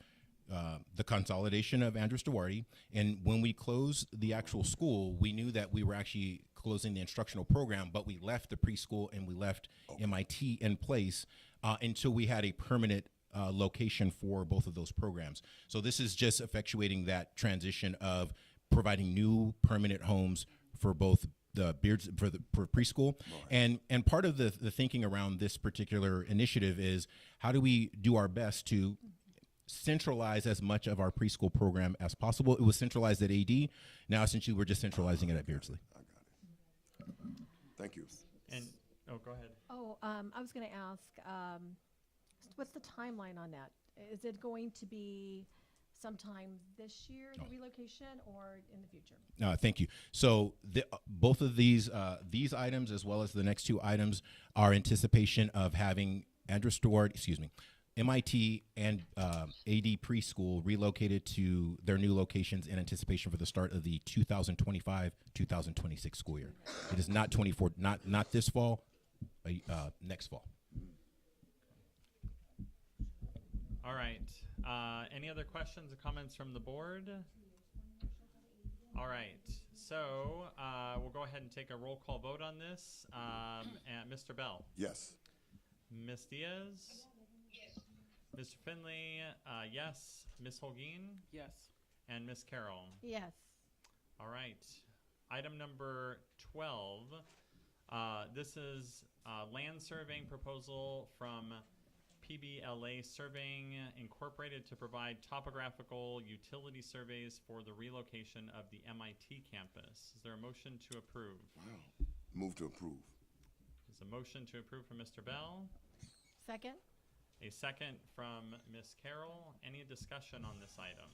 the consolidation of Andres Duarte, and when we closed the actual school, we knew that we were actually closing the instructional program, but we left the preschool and we left MIT in place until we had a permanent location for both of those programs. So this is just effectuating that transition of providing new permanent homes for both the for preschool. Right. And part of the thinking around this particular initiative is how do we do our best to centralize as much of our preschool program as possible. It was centralized at AD. Now essentially we're just centralizing it at Beardsley.
I got it. Thank you.
And, oh, go ahead.
Oh, I was going to ask, what's the timeline on that? Is it going to be sometime this year, the relocation, or in the future?
Thank you. So both of these items, as well as the next two items, are anticipation of having MIT and AD preschool relocated to their new locations in anticipation for the start of the 2025-2026 school year. It is not not this fall, next fall.
All right. Any other questions or comments from the board? All right. So we'll go ahead and take a roll call vote on this. And Mr. Bell?
Yes.
Ms. Diaz?
Yes.
Mr. Finley? Yes. Ms. Holguin?
Yes.
And Ms. Carroll?
Yes.
All right. Item number 12. This is land surveying proposal from PBLA Surveying Incorporated to provide topographical utility surveys for the relocation of the MIT campus. Is there a motion to approve?
Wow. Move to approve.
There's a motion to approve from Mr. Bell.
Second?
A second from Ms. Carroll. Any discussion on this item?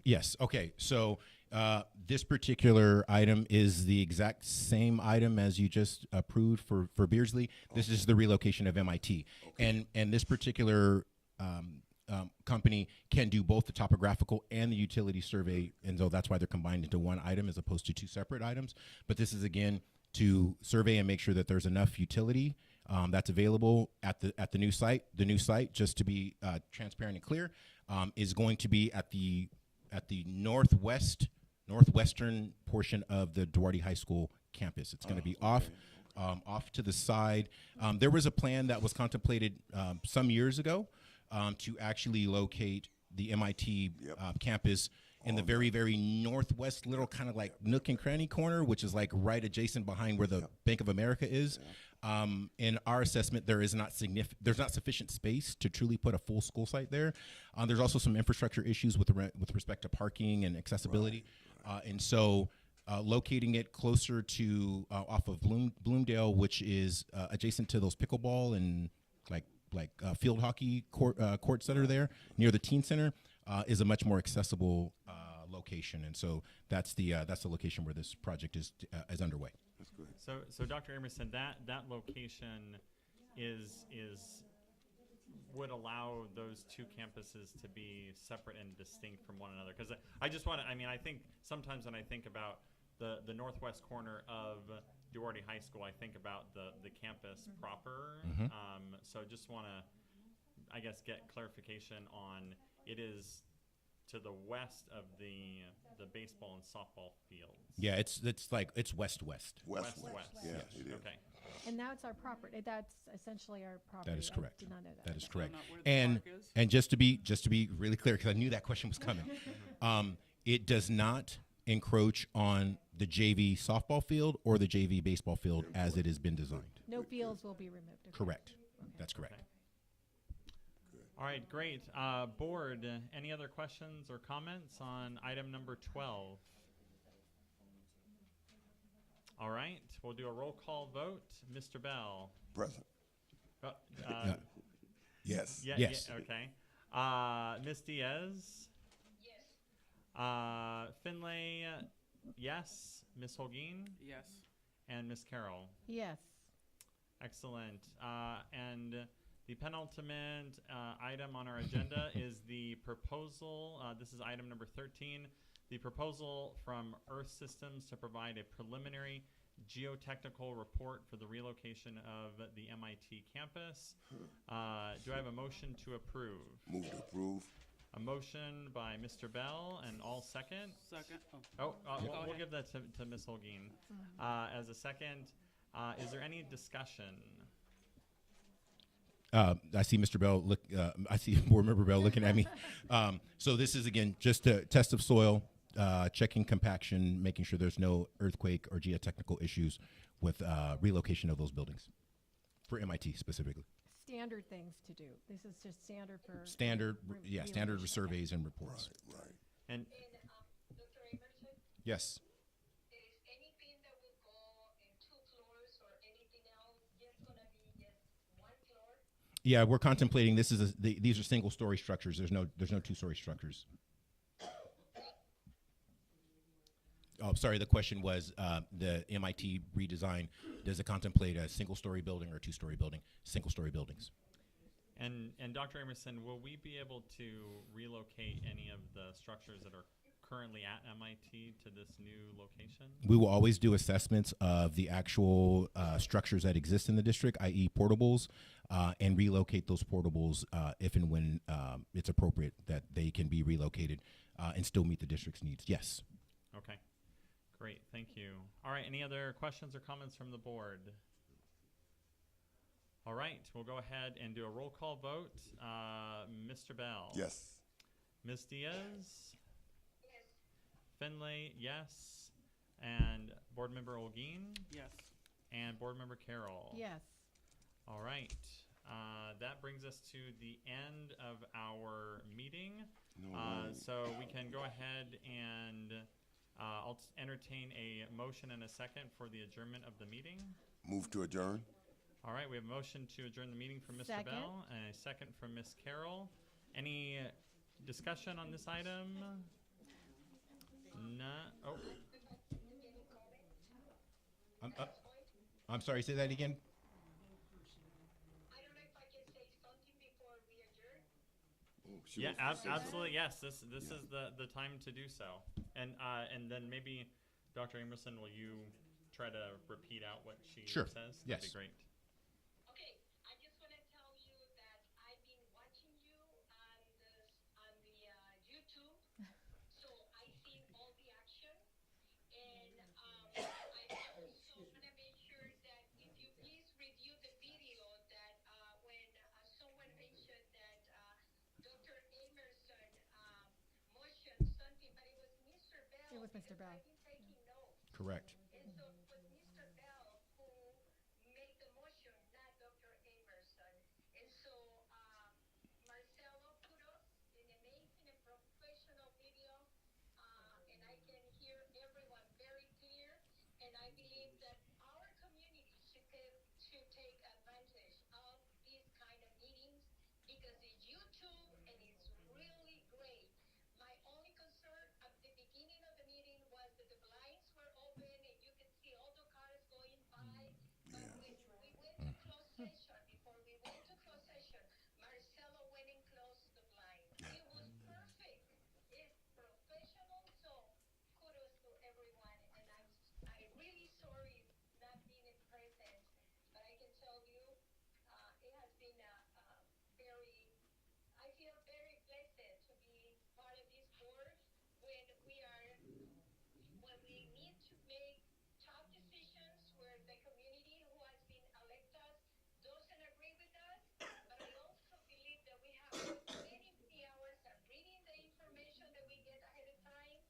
Yes. Okay. So this particular item is the exact same item as you just approved for Beardsley. This is the relocation of MIT, and this particular company can do both the topographical and the utility survey, and so that's why they're combined into one item as opposed to two separate items. But this is again to survey and make sure that there's enough utility that's available at the new site. The new site, just to be transparent and clear, is going to be at the northwestern portion of the Duarte High School campus. It's going to be off to the side. There was a plan that was contemplated some years ago to actually locate the MIT campus in the very, very northwest little kind of like nook and cranny corner, which is like right adjacent behind where the Bank of America is. In our assessment, there's not sufficient space to truly put a full school site there. There's also some infrastructure issues with respect to parking and accessibility, and so locating it closer to off of Bloomdale, which is adjacent to those pickleball and like field hockey courts that are there near the teen center, is a much more accessible location, and so that's the location where this project is underway.
That's good.
So Dr. Emerson, that location would allow those two campuses to be separate and distinct from one another. Because I think sometimes when I think about the northwest corner of Duarte High School, I think about the campus proper. So just want to, I guess, get clarification on it is to the west of the baseball and softball fields.
Yeah, it's west.
West.
Yeah,
it is.
Okay.
And now it's our property. That's essentially our property.
That is correct.
I did not know that.
That is correct.
Not where the
And
park is?
and just to be really clear, because I knew that question was coming, it does not encroach on the JV softball field or the JV baseball field as it has been designed.
No fields will be removed. okay.
Correct. That's correct.
Okay. All right, great. Board, any other questions or comments on item number 12? All right, we'll do a roll call vote. Mr. Bell?
Present. Yes.
Yes.
Okay. Ms. Diaz?
Yes.
Finlay? Yes. Ms. Holguin?
Yes.
And Ms. Carroll?
Yes.
Excellent. And the penultimate item on our agenda is the proposal. This is item number 13. The proposal from Earth Systems to provide a preliminary geotechnical report for the relocation of the MIT campus. Do I have a motion to approve?
Move to approve.
A motion by Mr. Bell, and all second?
Second.
We'll give that to Ms. Holguin. As a second, is there any discussion?
I see Mr. Bell I see Board Member Bell looking at me. So this is again just a test of soil, checking compaction, making sure there's no earthquake or geotechnical issues with relocation of those buildings for MIT specifically.
Standard things to do. This is just standard for
Standard
relocation.
surveys and reports.
Right.
And
Dr. Emerson,
Yes.
is anything that will go in 2 floors or anything
Yeah, we're contemplating, this is these are single-story structures. There's no two-story structures. Oh, sorry, the question was, the MIT redesign, does it contemplate a single-story building or a two-story building? Single-story buildings.
And Dr. Emerson, will we be able to relocate any of the structures that are currently at MIT to this new location?
We will always do assessments of the actual structures that exist in the district, i.e. portables, and relocate those portables if and when it's appropriate that they can be relocated and still meet the district's needs. Yes.
Okay, great, thank you. All right, any other questions or comments from the board? All right, we'll go ahead and do a roll call vote. Mr. Bell?
Yes.
Ms. Diaz? Finlay, yes. And Board Member Olguin?
Yes.
And Board Member Carroll?
Yes.
All right. That brings us to the end of our meeting. So we can go ahead and I'll entertain a motion and a second for the adjournment of the meeting.
Move to adjourn.
All right, we have a motion to adjourn the meeting from Mr.
Second.
Bell and a second from Ms. Carroll. Any discussion on this item? None. Oh.
I'm sorry, say that again?
Yeah, absolutely. Yes, this is the time to do so. And then maybe Dr. Emerson, will you try to repeat out what she
Sure.
says?
Yes.
That'd be great.
Okay, I just want to tell you that I've been watching you on YouTube, so I've seen all the action, and I also want to make sure that if you please review the video that when someone mentioned that Dr. Emerson motioned something, but it was Mr. Bell.
It was Mr.
because
Bell.
I've been taking notes.
Correct.
And so it was Mr. Bell who made the motion, not Dr. Emerson. And so, Marcelo, kudos, an amazing and professional video. And I can hear everyone very clear. And I believe that our community should take advantage of these kind of meetings because it's YouTube and it's really great. My only concern at the beginning of the meeting was that the blinds were open and you could see all the cars going by. But when we went to closed session, before we went to closed session, Marcelo went and closed the blind. It was perfect. It's professional, so kudos to everyone. And I'm really sorry not being present, but I can tell you it has been I feel very blessed to be part of this board when we need to make tough decisions where the community who has been elected us doesn't agree with us. But I also believe that we have many hours of reading the information that we get ahead of time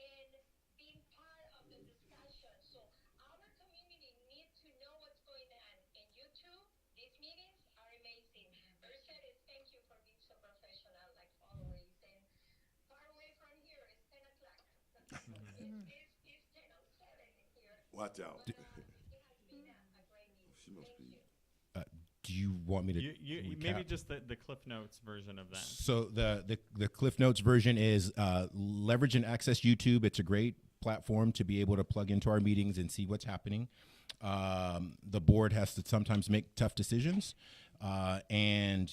and being part of the discussion. So our community needs to know what's going on. And you too, these meetings are amazing. Mercedes, thank you for being so professional, like always. And far away from here, it's 10 o'clock. It's 10:07 here.
Watch out.
But, it has been a great meeting.
She must
Thank
be.
you.
Do you want me to
You
recap?
maybe just the Cliff Notes version of that.
So the Cliff Notes version is leverage and access YouTube. It's a great platform to be able to plug into our meetings and see what's happening. The board has to sometimes make tough decisions, and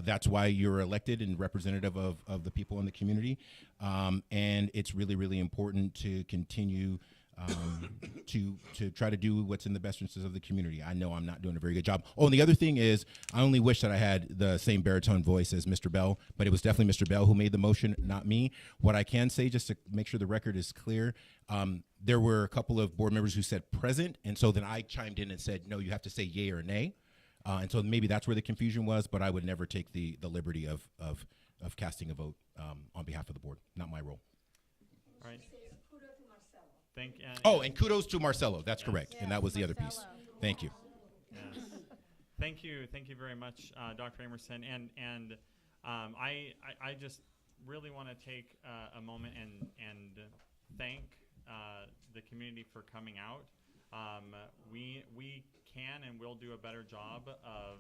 that's why you're elected and representative of the people in the community. And it's really, really important to continue to try to do what's in the best interests of the community. I know I'm not doing a very good job. Oh, and the other thing is, I only wish that I had the same baritone voice as Mr. Bell, but it was definitely Mr. Bell who made the motion, not me. What I can say, just to make sure the record is clear, there were a couple of board members who said present, and so then I chimed in and said, no, you have to say yay or nay. And so maybe that's where the confusion was, but I would never take the liberty of casting a vote on behalf of the board. Not my role.
All right.
And kudos to Marcelo. That's correct. And that was the other piece. Thank you.
Yes. Thank you very much, Dr. Emerson. And I just really want to take a moment and thank the community for coming out. We can and will do a better job of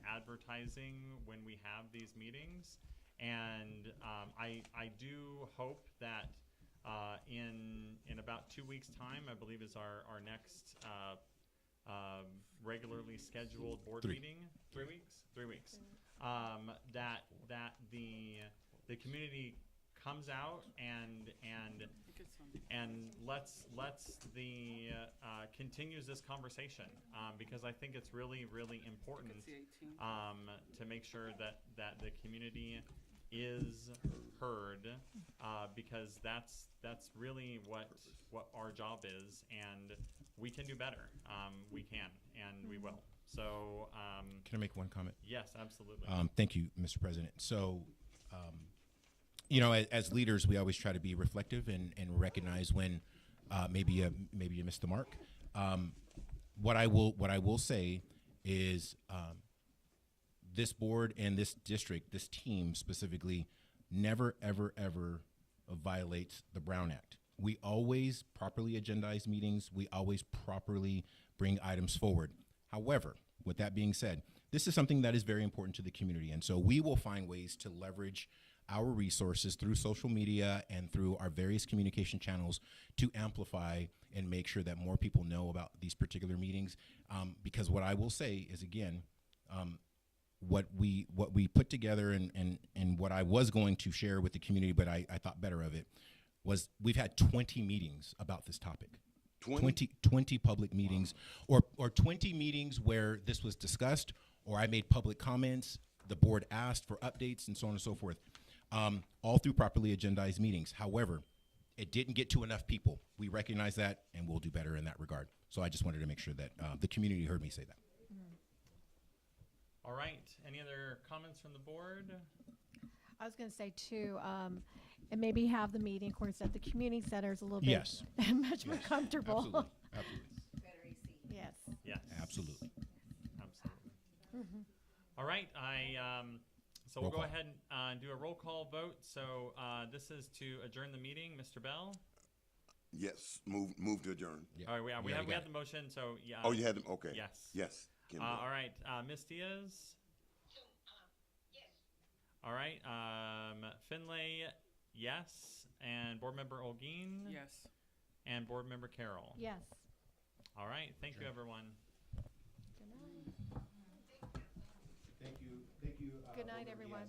advertising when we have these meetings. And I do hope that in about 2 weeks' time, I believe is our next regularly scheduled board meeting. 3 weeks. 3 weeks. That the community comes out and let's the continues this conversation, because I think it's really important to make sure that the community is heard, because that's really what our job is, and we can do better. We can, and we will. So
can I make one comment?
Yes, absolutely.
Thank you, Mr. President. So you know, as leaders, we always try to be reflective and recognize when maybe you missed the mark. What I will say is this board and this district, this team specifically, never ever violates the Brown Act. We always properly agendize meetings. We always properly bring items forward. However, with that being said, this is something that is very important to the community, and so we will find ways to leverage our resources through social media and through our various communication channels to amplify and make sure that more people know about these particular meetings. Because what I will say is, again, what we put together and what I was going to share with the community, but I thought better of it, was we've had 20 meetings about this topic. 20 public meetings, or 20 meetings where this was discussed, or I made public comments, the board asked for updates, and so on and so forth. All through properly agendized meetings. However, it didn't get to enough people. We recognize that, and we'll do better in that regard. So I just wanted to make sure that the community heard me say that.
All right. Any other comments from the board?
I was going to say too, and maybe have the meeting, of course, at the community centers a little bit
Yes.
much more comfortable.
Absolutely. Absolutely.
Better AC.
Yes.
Yes.
Absolutely.
Absolutely. All right. So we'll go ahead and do a roll call vote. So this is to adjourn the meeting. Mr. Bell?
Yes, move to adjourn.
Yeah.
All right, we had the motion, so yeah.
Oh, you had them? Okay.
Yes.
Yes.
All right, Ms. Diaz?
Yes.
All right, Finlay, yes. And Board Member Olguin?
Yes.
And Board Member Carroll?
Yes.
All right, thank you, everyone.
Good night.
Thank you.
Good night, everyone.